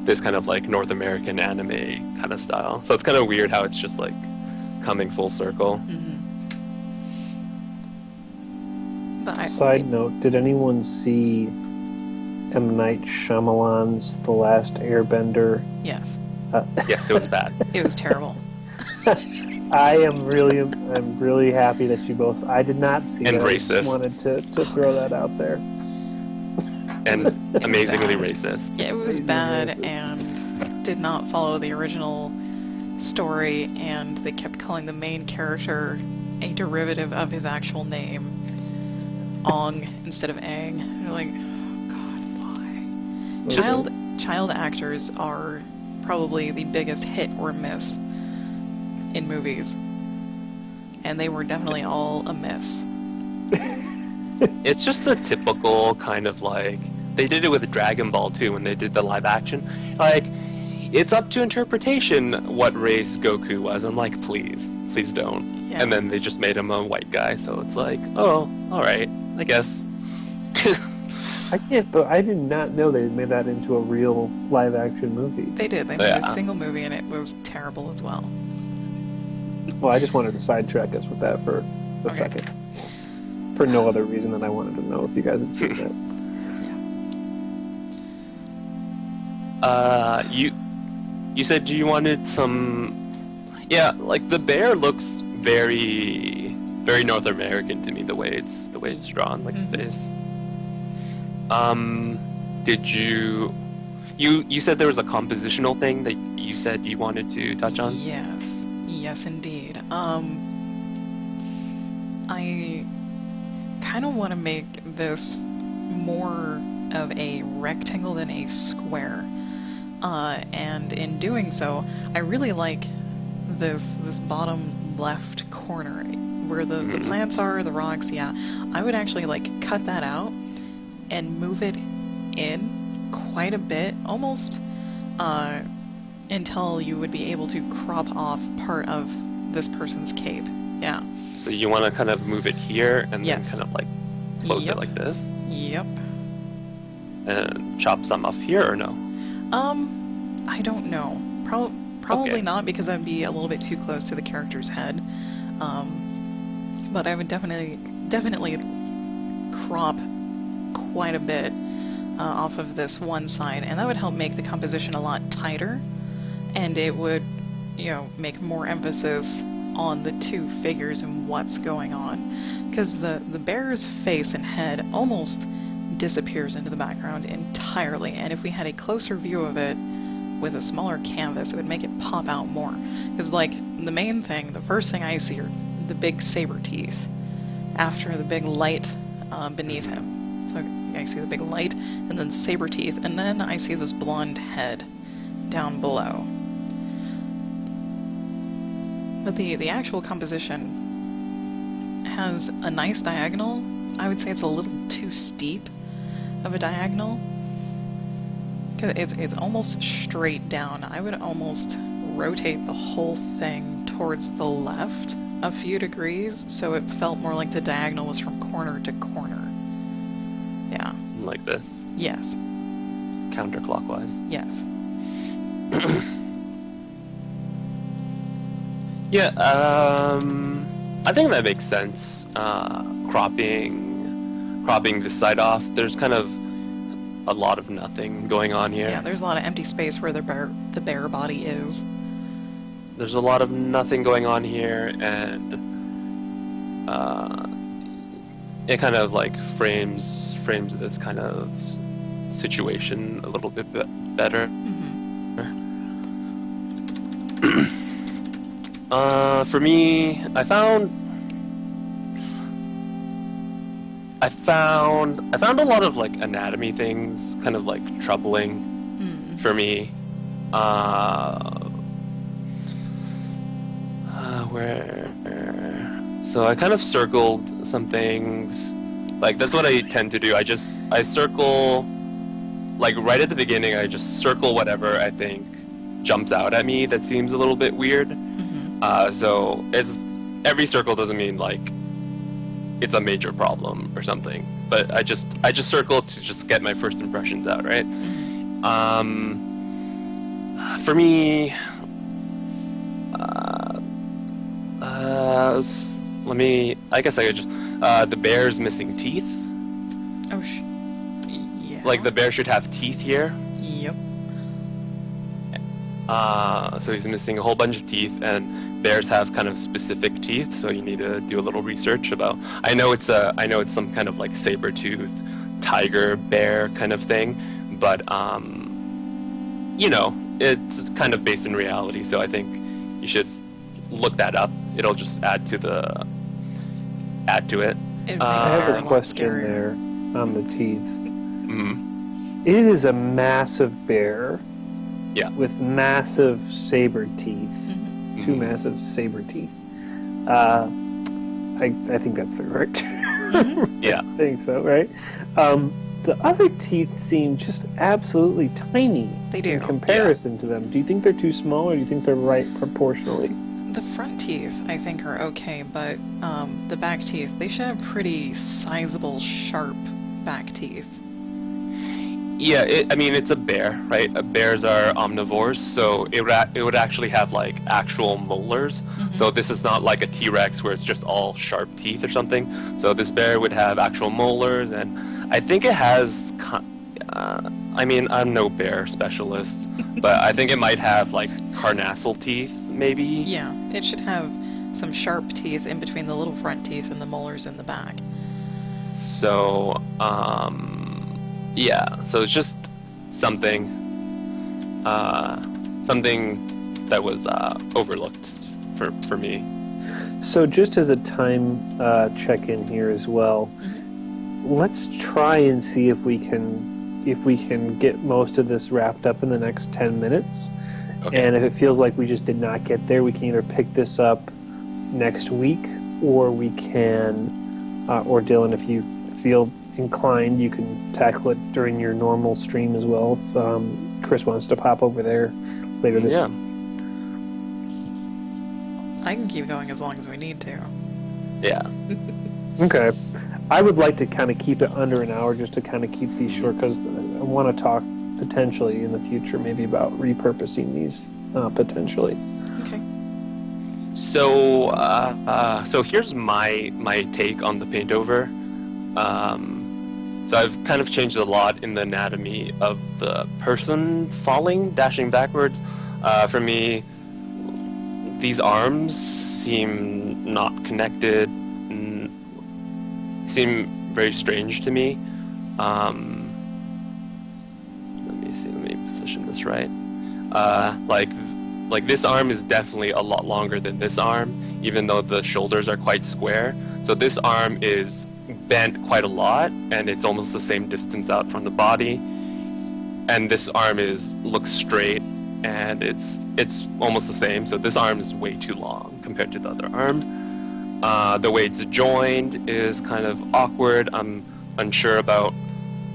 this kind of like North American anime kind of style. So it's kind of weird how it's just like coming full circle. Mm-hmm. But Side note, did anyone see M. Night Shyamalan's The Last Airbender? Yes. Yes, it was bad. It was terrible. I'm really happy that you both. I did not see And it. racist. I just wanted to throw that out there. And amazingly bad. racist. Yeah, it was Amazingly bad racist. and did not follow the original story, and they kept calling the main character a derivative of his actual name, Ong instead of Aang. And you're like, oh God, why? Child actors are probably the biggest hit or miss in movies, and they were definitely all a miss. It's just the typical kind of like, they did it with Dragon Ball too when they did the live action. Like, it's up to interpretation what race Goku was. I'm like, please don't. Yeah. And then they just made him a white guy, so it's like, oh, alright, I guess. I did not know they made that into a real live action movie. They did. They made Yeah. a single movie, and it was terrible as well. Well, I just wanted to sidetrack us with that for a Okay. second. For no other reason than I wanted to know if you guys had seen it. You said you wanted some... Yeah, like the bear looks very, very North American to me, the way it's drawn, like the face. Did you said there was a compositional thing that you said you wanted to touch on? Yes, indeed. I kind of want to make this more of a rectangle than a square. And in doing so, I really like this bottom left corner where the plants are, the rocks. Yeah, I would actually like cut that out and move it in quite a bit, almost until you would be able to crop off part of this person's cape. Yeah. So you want to kind of move it here and Yes. then kind of like close Yep. it like this Yep. and chop some off here or no? I don't know. Probably Okay. not, because that'd be a little bit too close to the character's head. But I would definitely crop quite a bit off of this one side, and that would help make the composition a lot tighter, and it would, make more emphasis on the two figures and what's going on, because the bear's face and head almost disappears into the background entirely, and if we had a closer view of it with a smaller canvas, it would make it pop out more. Because, like, the main thing, the first thing I see are the big saber teeth after the big light beneath him. So I see the big light and then saber teeth, and then I see this blonde head down below. But the actual composition has a nice diagonal. I would say it's a little too steep of a diagonal. It's almost straight down. I would almost rotate the whole thing towards the left a few degrees, so it felt more like the diagonal was from corner to corner. Yeah. Like this, Yes. counterclockwise. Yes. Yeah, I think that makes sense. Cropping this side off. There's kind of a lot of nothing going on here. Yeah, there's a lot of empty space where the bear body is. There's a lot of nothing going on here, and it kind of like frames this kind of situation a little bit better. For me, I found a lot of like anatomy things kind of like troubling for me. So I kind of circled some things. Like, that's what I tend to do. I circle, like, right at the beginning, I just circle whatever I think jumps out at me that seems a little bit weird. So every circle doesn't mean like it's a major problem or something, but I just circle to just get my first impressions out, right? For me, I guess I could just the bear's missing teeth. Oh, yeah. Like, the bear should have teeth here. Yep. So he's missing a whole bunch of teeth, and bears have kind of specific teeth, so you need to do a little research about. I know it's some kind of like saber-tooth, tiger, bear kind of thing, but it's kind of based in reality. So I think you should look that up. It'll just add to it. It'd I make it have a lot question scarier. there on the teeth. Mhm. It is a massive bear. Yeah. With massive saber teeth. Two Mhm. massive saber teeth. I think that's the correct term. Yeah. I think so, right? The other teeth seem just absolutely tiny They do. in comparison to them. Do you think they're too small, or do you think they're right proportionally? The front teeth, I think, are okay, but the back teeth, they should have pretty sizable, sharp back teeth. Yeah, it's a bear, right? Bears are omnivores, so it would actually have like actual molars. So this is not like a T-Rex where it's just all sharp teeth or something. So this bear would have actual molars, and I think it has. I'm no bear specialist, but I think it might have like carnassial teeth, maybe. Yeah, it should have some sharp teeth in between the little front teeth and the molars in the back. So, yeah. So it's just something that was overlooked for me. So just as a time check-in here as well, let's try and see if we can get most of this wrapped up in the next 10 minutes. Okay. And if it feels like we just did not get there, we can either pick this up next week, or we can, or Dylan, if you feel inclined, you can tackle it during your normal stream as well. If Chris wants to pop over there later this week. I can keep going as long as we need to. Yeah. Okay. I would like to kind of keep it under an hour just to kind of keep these short, because I want to talk potentially in the future maybe about repurposing these potentially. Okay. So, so here's my take on the paint over. So I've kind of changed a lot in the anatomy of the person falling, dashing backwards. For me, these arms seem not connected, seem very strange to me. Let me position this right. Like this arm is definitely a lot longer than this arm, even though the shoulders are quite square. So this arm is bent quite a lot, and it's almost the same distance out from the body. And this arm looks straight, and it's almost the same. So this arm is way too long compared to the other arm. The way it's joined is kind of awkward. I'm unsure about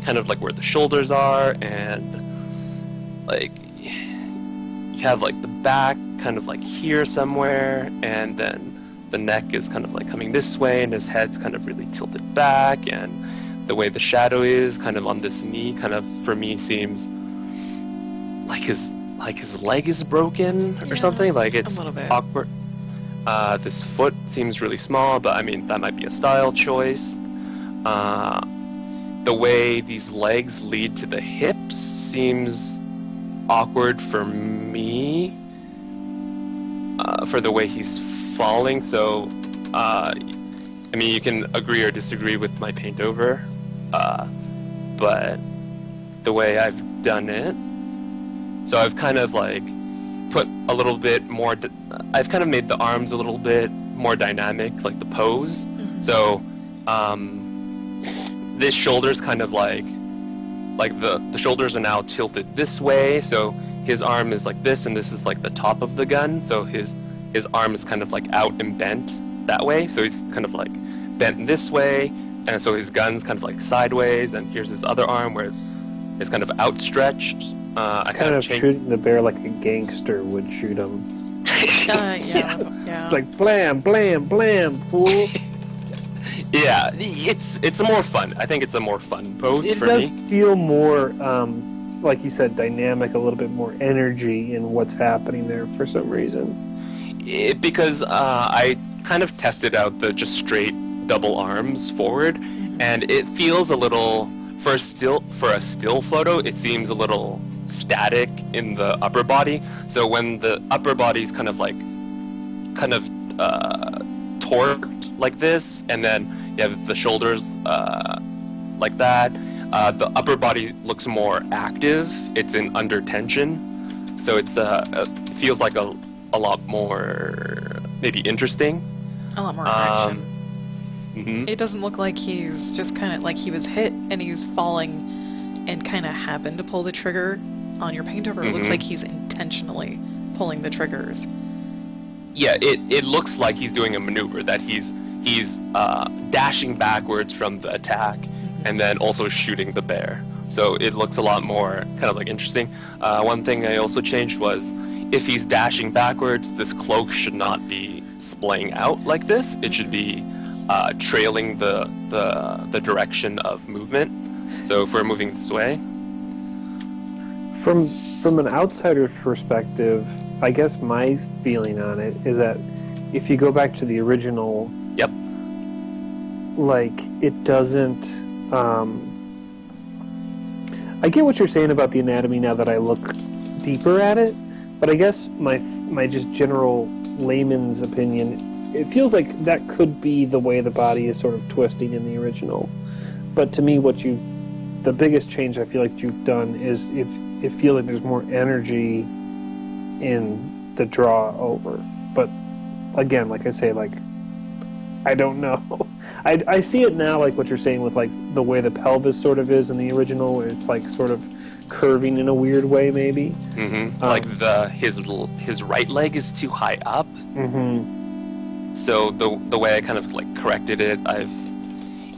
kind of like where the shoulders are, and like you have like the back kind of like here somewhere, and then the neck is kind of like coming this way, and his head's kind of really tilted back, and the way the shadow is kind of on this knee kind of for me seems like his leg is broken or something. Like it's a little bit awkward. This foot seems really small, but I mean that might be a style choice. The way these legs lead to the hips seems awkward for me, for the way he's falling. So I mean, you can agree or disagree with my paint over, but the way I've done it, so I've kind of like put a little bit more, I've kind of made the arms a little bit more dynamic, like the pose. So this shoulder's kind of like the shoulders are now tilted this way, so his arm is like this, and this is like the top of the gun, so his arm is kind of like out and bent that way, so he's kind of like bent this way, and so his gun's kind of like sideways, and here's his other arm where it's kind of outstretched. I kind of shooting the bear like a gangster would shoot him. Yeah. It's like blam, blam, blam, fool. Yeah, it's a more fun. I think it's a more fun pose for me. It does feel more, like you said, dynamic, a little bit more energy in what's happening there for some reason. Because I kind of tested out the just straight double arms forward, and it feels a little, for a still photo, it seems a little static in the upper body. So when the upper body's kind of torqued like this, and then you have the shoulders like that, the upper body looks more active. It's in under tension, so it feels like a lot more maybe interesting. A lot more action. Mm-hmm. It doesn't look like he's just kind of like he was hit and he's falling and kind of happened to pull the trigger on your paint over. It looks like he's intentionally pulling the triggers. Yeah, it looks like he's doing a maneuver, that he's dashing backwards from the attack, and then also shooting the bear. So it looks a lot more kind of like interesting. One thing I also changed was, if he's dashing backwards, this cloak should not be splaying out like this. It should be trailing the direction of movement. So if we're moving this way. From an outsider's perspective, I guess my feeling on it is that if you go back to the original, yep, like it doesn't. I get what you're saying about the anatomy now that I look deeper at it, but I guess my just general layman's opinion, it feels like that could be the way the body is sort of twisting in the original. But to me, the biggest change I feel like you've done is if it feels like there's more energy in the draw over. But again, like I say, like I don't know. I see it now, like what you're saying with like the way the pelvis sort of is in the original, where it's like sort of curving in a weird way, maybe. Like his right leg is too high up. So the way I kind of like corrected it,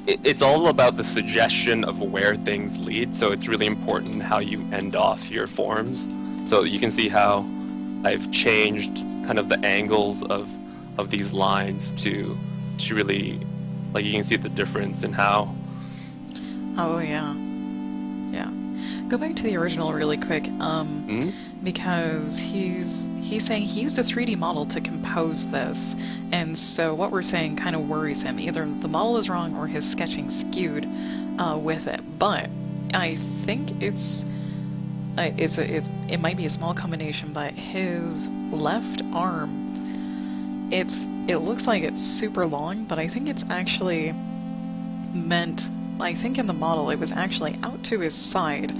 it's all about the suggestion of where things lead. So it's really important how you end off your forms. So you can see how I've changed kind of the angles of these lines to really, like, you can see the difference in how. Oh yeah. Go back to the original really quick, because he's saying he used a 3D model to compose this, and so what we're saying kind of worries him. Either the model is wrong or his sketching skewed with it. But I think it might be a small combination, but his left arm, it looks like it's super long, but I think it's actually meant. I think in the model it was actually out to his side,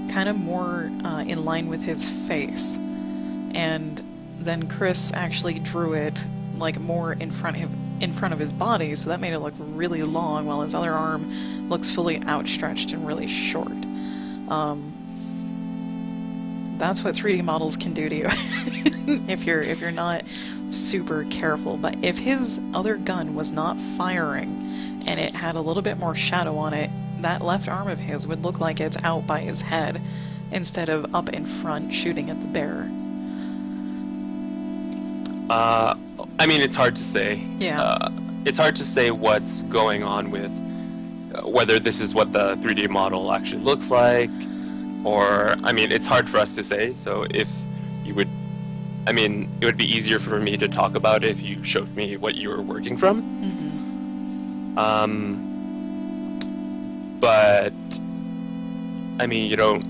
kind of more in line with his face, and then Chris actually drew it like more in front of his body, so that made it look really long, while his other arm looks fully outstretched and really short. That's what 3D models can do to you if you're not super careful. But if his other gun was not firing and it had a little bit more shadow on it, that left arm of his would look like it's out by his head instead of up in front shooting at the bear. I mean, it's hard to say. Yeah. It's hard to say what's going on with whether this is what the 3D model actually looks like, or, I mean, it's hard for us to say. So if you would, I mean, it would be easier for me to talk about it if you showed me what you were working from. But, I mean, you don't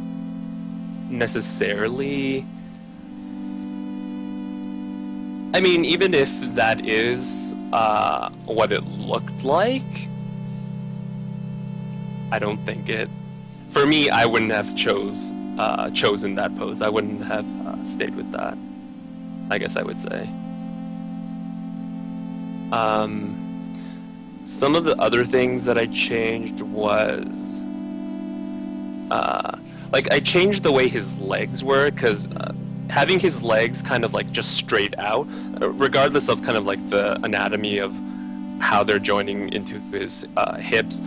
necessarily... I mean, even if that is what it looked like, I don't think it... For me, I wouldn't have chosen that pose. I wouldn't have stayed with that, I guess I would say. Some of the other things that I changed was... like, I changed the way his legs were, because having his legs kind of like just straight out, regardless of kind of like the anatomy of how they're joining into his hips,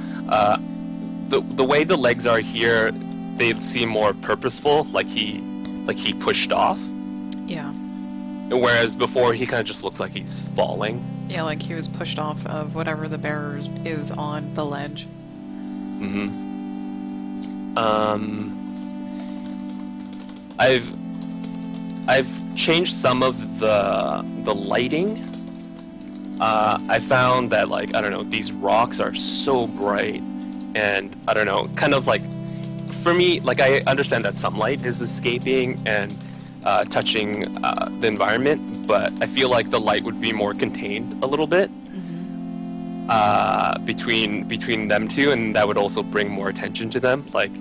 the way the legs are here, they seem more purposeful, like he pushed off. Yeah. Whereas before, he kind of just looks like he's falling. Yeah, like he was pushed off of whatever the bear is on the ledge. I've changed some of the lighting. I found that, like, I don't know, these rocks are so bright, and I don't know, kind of like, for me, like, I understand that sunlight is escaping and touching the environment, but I feel like the light would be more contained a little bit between them two, and that would also bring more attention to them. Like,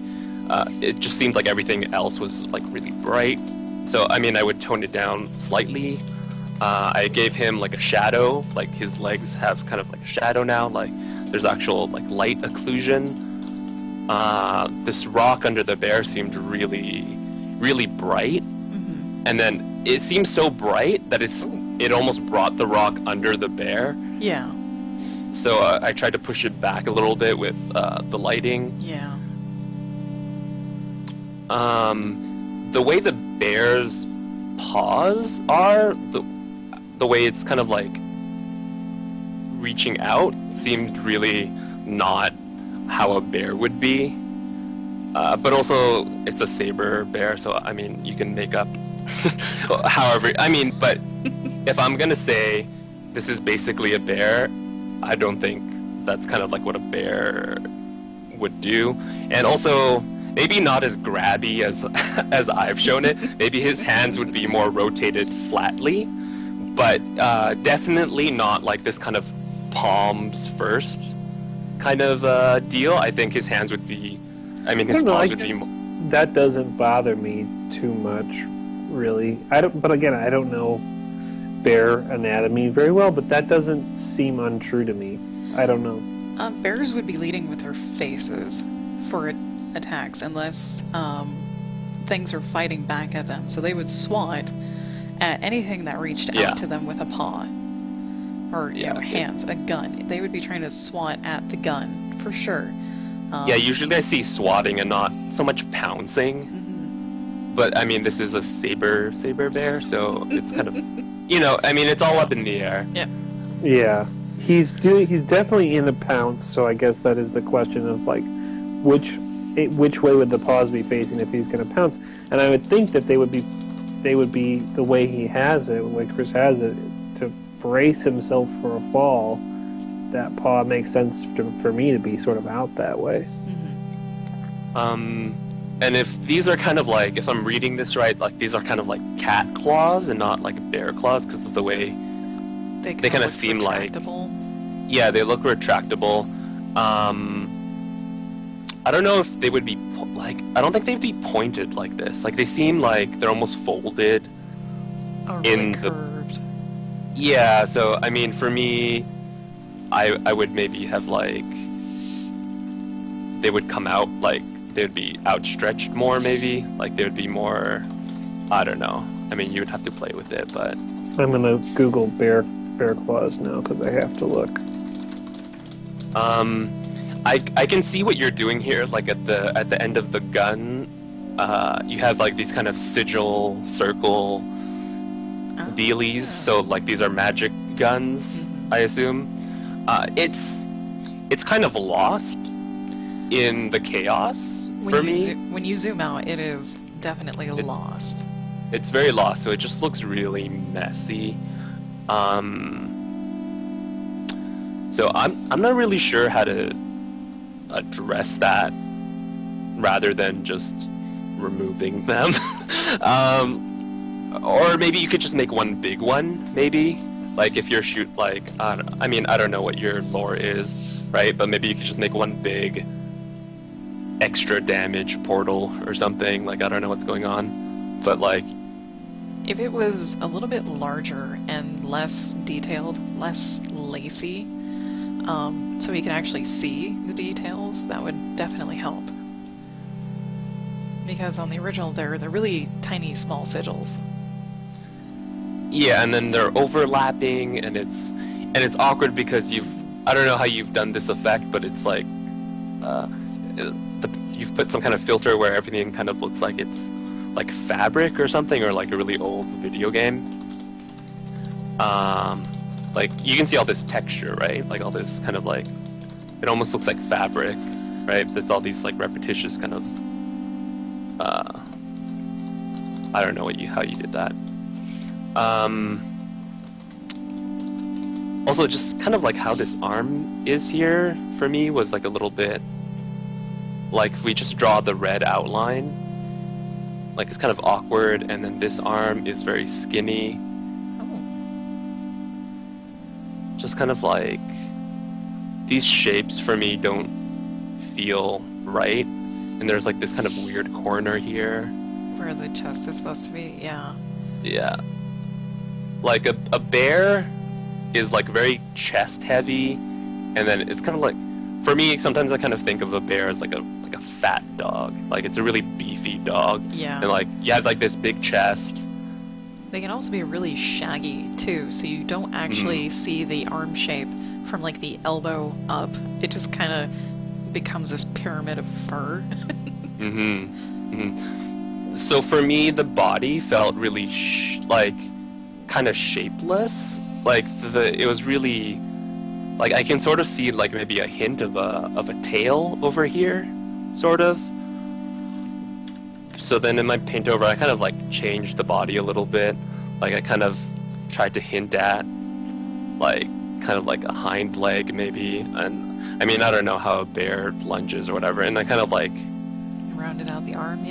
it just seemed like everything else was like really bright. So, I mean, I would tone it down slightly. I gave him like a shadow, like his legs have kind of like a shadow now, like there's actual like light occlusion. This rock under the bear seemed really, really bright. And then it seemed so bright that it almost brought the rock under the bear. Yeah. So I tried to push it back a little bit with the lighting. Yeah. The way the bear's paws are, the way it's kind of like reaching out seemed really not how a bear would be. But also, it's a saber bear, so I mean, you can make up however. I mean, but if I'm gonna say this is basically a bear, I don't think that's kind of like what a bear would do. And also, maybe not as grabby as I've shown it. Maybe his hands would be more rotated flatly, but definitely not like this kind of palms first kind of deal. I think his hands would be, I mean, his palms would be more... That doesn't bother me too much, really. But again, I don't know bear anatomy very well, but that doesn't seem untrue to me. I don't know. Bears would be leading with their faces for attacks unless things are fighting back at them. So they would swat at anything that reached out to them with a paw or hands, a gun. They would be trying to swat at the gun for sure. Usually I see swatting and not so much pouncing. Mm-hmm. But I mean, this is a saber bear, so it's kind of, it's all up in the air. Yeah. Yeah. He's definitely in a pounce, so I guess that is the question, is like which way would the paws be facing if he's going to pounce? And I would think that they would be the way he has it, the way Chris has it, to brace himself for a fall. That paw makes sense for me to be sort of out that way. Mm-hmm. And if these are kind of like, if I'm reading this right, like these are kind of like cat claws and not like bear claws because of the way they kind of seem retractable. Yeah, they look retractable. I don't know if they would be I don't think they'd be pointed like this. Like they seem like they're almost folded or really curved. Yeah, so I mean, for me, I would maybe have like they would come out like they would be outstretched more, maybe like they would be more. I don't know. I mean, you would have to play with it, but I'm gonna Google bear claws now because I have to look. I can see what you're doing here. Like at the end of the gun, you have like these kind of sigil circle dealies. So like these are magic guns, I assume. It's kind of lost in the chaos for me. When you zoom out, it is definitely lost. It's very lost, so it just looks really messy. So I'm not really sure how to address that rather than just removing them. Or maybe you could just make one big one, maybe. Like if you're I don't know what your lore is, right? But maybe you could just make one big extra damage portal or something. Like I don't know what's going on. But like if it was a little bit larger and less detailed, less lacy, so you can actually see the details, that would definitely help. Because on the original, they're really tiny, small sigils. Yeah, and then they're overlapping, and it's awkward because I don't know how you've done this effect, but it's like you've put some kind of filter where everything kind of looks like it's like fabric or something, or like a really old video game. Like you can see all this texture, right? Like all this kind of like, it almost looks like fabric, right? There's all these like repetitious kind of, I don't know how you did that. Also just kind of like how this arm is here for me was like a little bit, like if we just draw the red outline, like it's kind of awkward, and then this arm is very skinny. Just kind of like these shapes for me don't feel right, and there's like this kind of weird corner here where the chest is supposed to be. Yeah, like a bear is like very chest heavy, and then it's kind of like, for me sometimes I kind of think of a bear as like a fat dog, like it's a really beefy dog, and like you have like this big chest. They can also be really shaggy too, so you don't actually see the arm shape from like the elbow up. It just kind of becomes this pyramid of fur. So for me, the body felt really kind of shapeless. Like it was really like I can sort of see like maybe a hint of a tail over here, sort of. So then in my paint over, I kind of like changed the body a little bit. Like I kind of tried to hint at like kind of like a hind leg maybe. And I mean, I don't know how a bear lunges or whatever. And I kind of like rounded out the arm,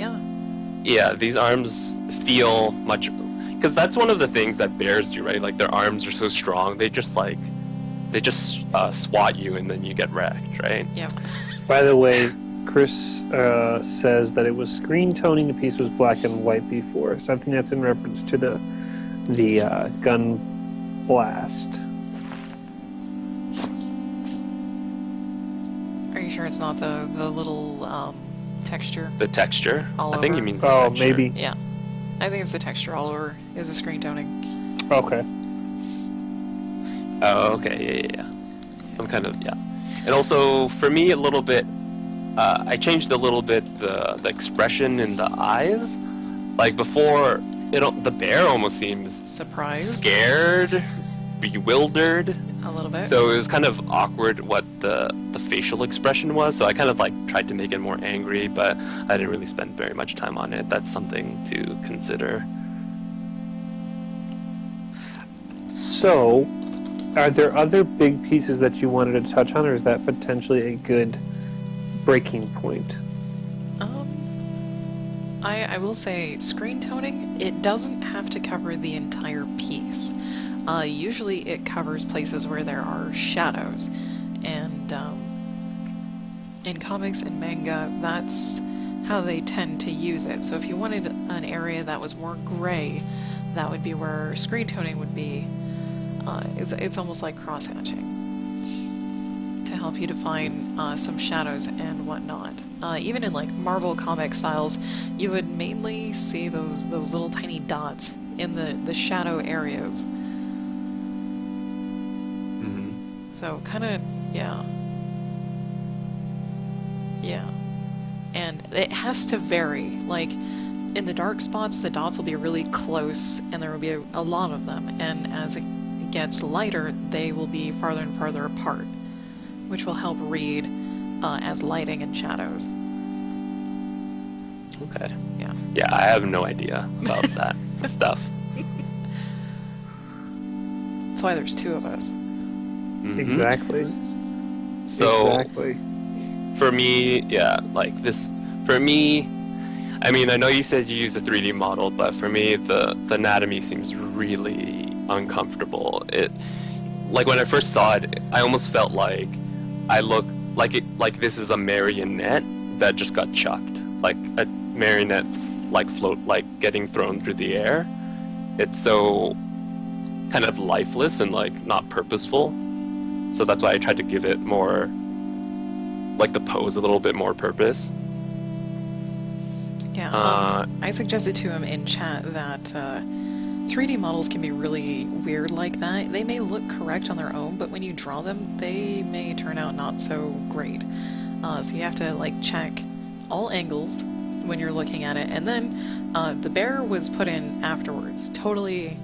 Yeah, these arms feel much, because that's one of the things that bears do, right? Like their arms are so strong, they just swat you and then you get wrecked, right? Yep. By the way, Chris says that it was screen toning, the piece was black and white before, so I think that's in reference to the gun blast. Are you sure it's not the little texture? The texture? All I think over. he means the Oh, texture. maybe. Yeah. I think it's the texture all over is the screen toning. Okay. Oh, okay, yeah. Some kind of, yeah. And also, for me, a little bit, I changed a little bit the expression in the eyes. Like before, the bear almost seems Surprised? scared, bewildered. A little bit. So it was kind of awkward what the facial expression was. So I kind of like tried to make it more angry, but I didn't really spend very much time on it. That's something to consider. So, are there other big pieces that you wanted to touch on, or is that potentially a good breaking point? I will say screen toning, it doesn't have to cover the entire piece. Usually it covers places where there are shadows, and in comics and manga, that's how they tend to use it. So if you wanted an area that was more gray, that would be where screen toning would be. It's almost like cross-hatching to help you define some shadows and whatnot. Even in like Marvel comic styles, you would mainly see those little tiny dots in the shadow areas. Mm-hmm. So kind of, yeah. And it has to vary. Like in the dark spots, the dots will be really close, and there will be a lot of them. And as it gets lighter, they will be farther and farther apart, which will help read as lighting and shadows. Okay. Yeah. Yeah, I have no idea about that stuff. That's why there's two of us. Mhm. Exactly. So Exactly. for me, yeah, like this. For me, I mean, I know you said you use a 3D model, but for me, the anatomy seems really uncomfortable. Like when I first saw it, I almost felt like I look like this is a marionette that just got chucked, like a marionette like getting thrown through the air. It's so kind of lifeless and like not purposeful. So that's why I tried to give it more, like the pose a little bit more purpose. Yeah. I suggested to him in chat that 3D models can be really weird like that. They may look correct on their own, but when you draw them, they may turn out not so great. So you have to like check all angles when you're looking at it, and then the bear was put in afterwards, totally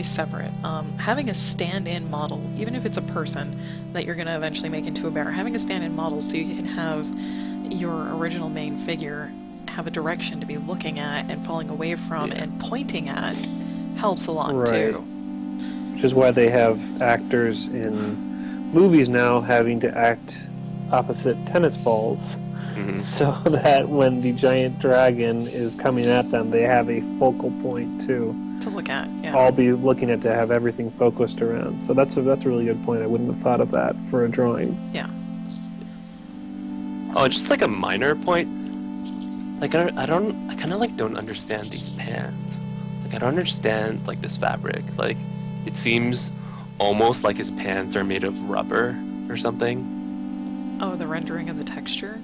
separate. Having a stand-in model, even if it's a person that you're going to eventually make into a bear, having a stand-in model so you can have your original main figure have a direction to be looking at and falling away from and pointing at helps a lot too. Which is why they have actors in movies now having to act opposite tennis balls, so that when the giant dragon is coming at them, they have a focal point to look at. Yeah. all be looking at, to have everything focused around. So that's a really good point. I wouldn't have thought of that for a drawing. Yeah. Oh, just like a minor point. Like I kind of like don't understand these pants. Like I don't understand like this fabric. Like it seems almost like his pants are made of rubber or something. Oh, the rendering of the texture?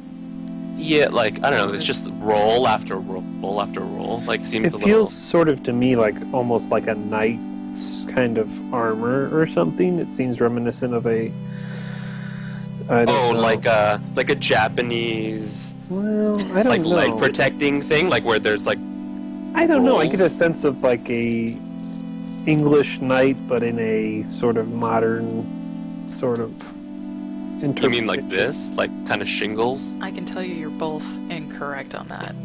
Yeah, like I don't know. It's just roll after roll after roll. Like seems It a feels little. sort of to me like almost like a knight's kind of armor or something. It seems reminiscent of a. I don't know. like a Japanese Well, I don't like know. leg protecting thing, like where there's like. I don't know. I get a rolls. sense of like a English knight, but in a sort of modern sort of. You mean like this, like kind of shingles? I can tell you you're both incorrect on that.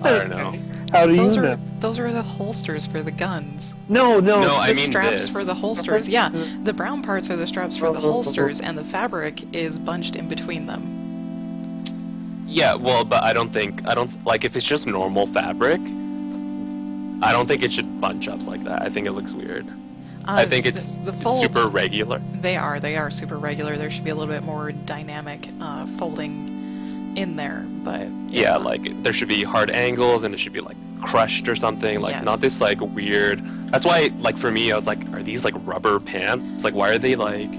I don't know. How do Those you are know? those are the holsters for the guns. No. No, The I mean straps this. for the holsters. Yeah, the brown parts are the straps for the holsters, and the fabric is bunched in between them. Yeah, well, but I don't like if it's just normal fabric. I don't think it should bunch up like that. I think it looks weird. I think it's the folds. super regular. They are super regular. There should be a little bit more dynamic folding in there, but Yeah, like there should be hard angles and it should be like crushed or something, like Yes. not this like weird. That's why, like for me, I was like, are these like rubber pants? Like why are they like,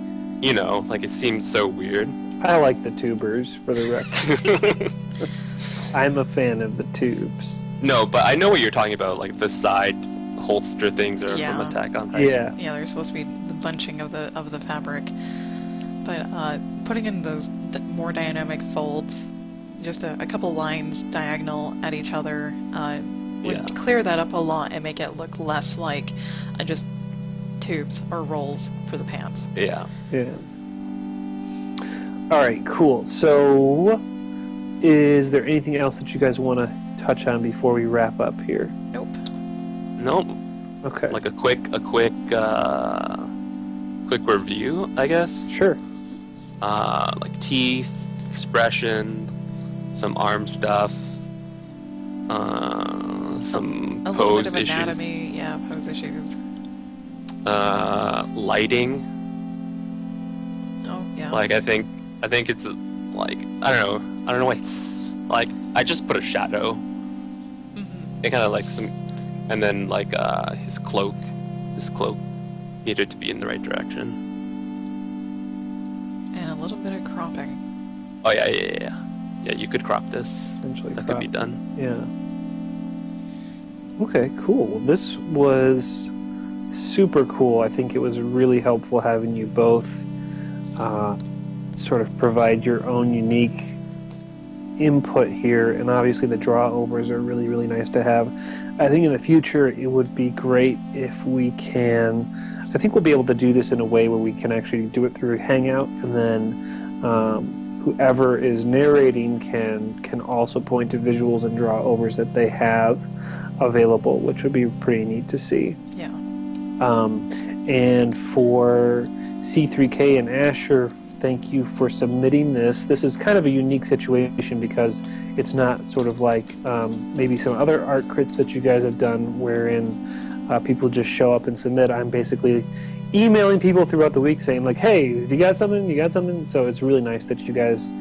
like it seems so weird. I like the tubers, for the record. I'm a fan of the tubes. No, but I know what you're talking about. Like the side holster things are Yeah. from Attack on Titan. Yeah. Yeah, there's supposed to be the bunching of the fabric, but putting in those more dynamic folds, just a couple lines diagonal at each other would Yeah. clear that up a lot and make it look less like just tubes or rolls for the pants. Yeah. Yeah. All right, cool. So, is there anything else that you guys want to touch on before we wrap up here? Nope. Nope. Okay. Like a quick review, I guess. Sure. Like teeth, expression, some arm stuff, some A little pose bit of issues, anatomy, yeah, pose issues. lighting. Oh, yeah. Like I think it's like I don't know why it's like I just put a shadow. Mhm. It kind of like some, and then like his cloak needed to be in the right direction. And a little bit of cropping. Oh yeah. You could crop this. Essentially That could be crop. done. Yeah. Okay, cool. This was super cool. I think it was really helpful having you both sort of provide your own unique input here, and obviously the draw overs are really, really nice to have. I think in the future it would be great if we can, I think we'll be able to do this in a way where we can actually do it through Hangout, and then whoever is narrating can also point to visuals and draw overs that they have available, which would be pretty neat to see. Yeah. And for C3K and Asher, thank you for submitting this. This is kind of a unique situation because it's not sort of like maybe some other art crits that you guys have done wherein people just show up and submit. I'm basically emailing people throughout the week saying like, hey, you got something? You got something? So it's really nice that you guys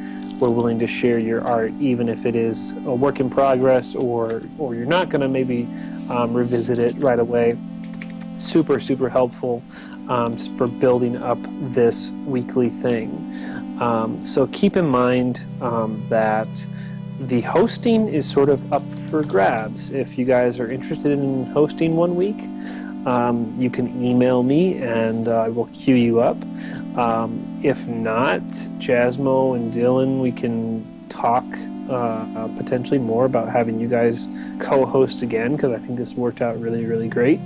were willing to share your art, even if it is a work in progress or you're not going to maybe revisit it right away. Super, super helpful just for building up this weekly thing. So keep in mind that the hosting is sort of up for grabs. If you guys are interested in hosting one week, you can email me and I will queue you up. If not, Jasmo and Dylan, we can talk potentially more about having you guys co-host again, because I think this worked out really, really great.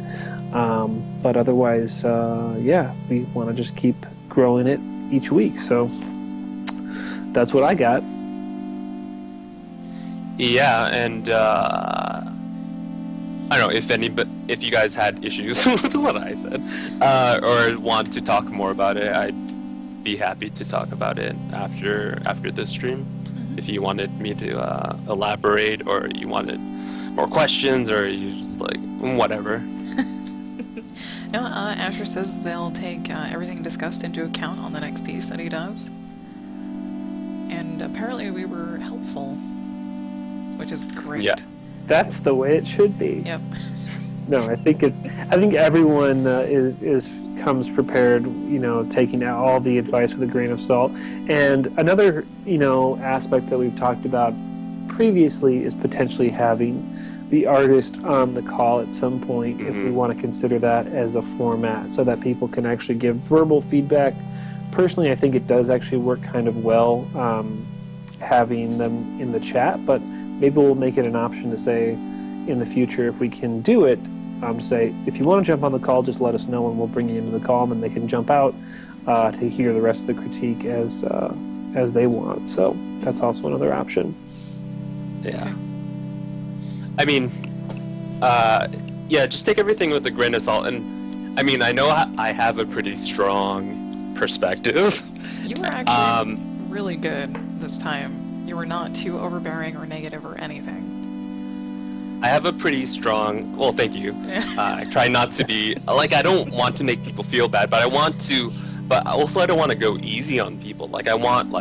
But otherwise, we want to just keep growing it each week. So that's what I got. Yeah, and I don't know if you guys had issues with what I said, or want to talk more about it, I'd be happy to talk about it after this stream. Mm-hmm. If you wanted me to elaborate, or you wanted more questions, or you just like whatever. No, Asher says they'll take everything discussed into account on the next piece that he does. And apparently we were helpful, which is great. Yeah. That's the way it should be. Yep. No, I think everyone comes prepared, taking out all the advice with a grain of salt. And another, aspect that we've talked about previously is potentially having the artist on the call at some point, if we want to consider that as a format, so that people can actually give verbal feedback. Personally, I think it does actually work kind of well having them in the chat, but maybe we'll make it an option to say in the future, if we can do it, say, if you want to jump on the call, just let us know and we'll bring you into the call, and then they can jump out to hear the rest of the critique as they want. So that's also another option. Yeah. I mean, just take everything with a grain of salt. And I mean, I know I have a pretty strong perspective. You were actually really good this time. You were not too overbearing or negative or anything. I have a pretty strong. Well, thank you. I try not to be like, I don't want to make people feel bad, but I want to. But also, I don't want to go easy on people. Like, I want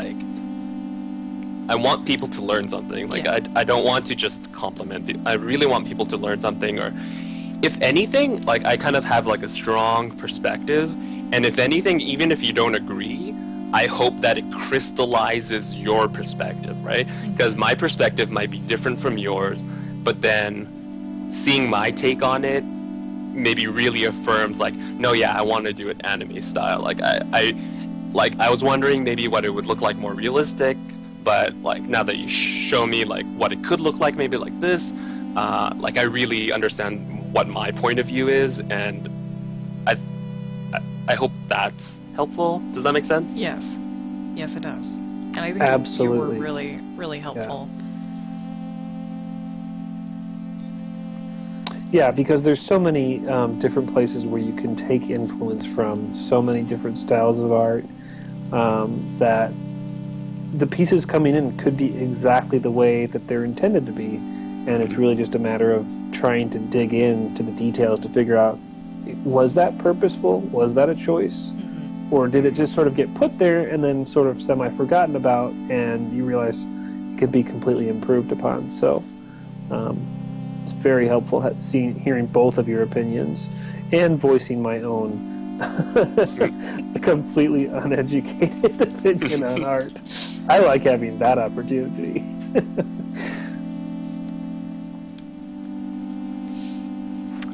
I want people to learn something. Like, Yeah. I don't want to just compliment people. I really want people to learn something, or if anything, like, I kind of have like a strong perspective, and if anything, even if you don't agree, I hope that it crystallizes your perspective, right? Because my perspective might be different from yours, but then seeing my take on it maybe really affirms, like, no, yeah, I want to do it anime style. Like, I was wondering maybe what it would look like more realistic, but like now that you show me like what it could look like, maybe like this, like I really understand what my point of view is, and I hope that's helpful. Does that make sense? Yes. Yes, it does. And I think Absolutely. you were really, really helpful. Yeah, because there's so many different places where you can take influence from, so many different styles of art, that the pieces coming in could be exactly the way that they're intended to be, and it's really just a matter of trying to dig into the details to figure out, was that purposeful? Was that a choice? Or did it just sort of get put there and then sort of semi-forgotten about, and you realize it could be completely improved upon? So it's very helpful hearing both of your opinions and voicing my own completely uneducated opinion on art. I like having that opportunity.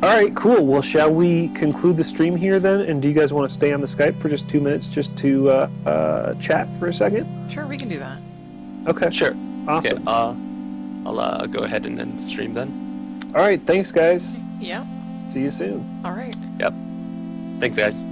All right, cool. Well, shall we conclude the stream here then? And do you guys want to stay on the Skype for just 2 minutes just to chat for a second? Sure, we can do that. Okay. Sure. Awesome. Okay, I'll go ahead and end the stream then. All right, thanks, guys. Yeah. See you soon. All right. Yep. Thanks, guys.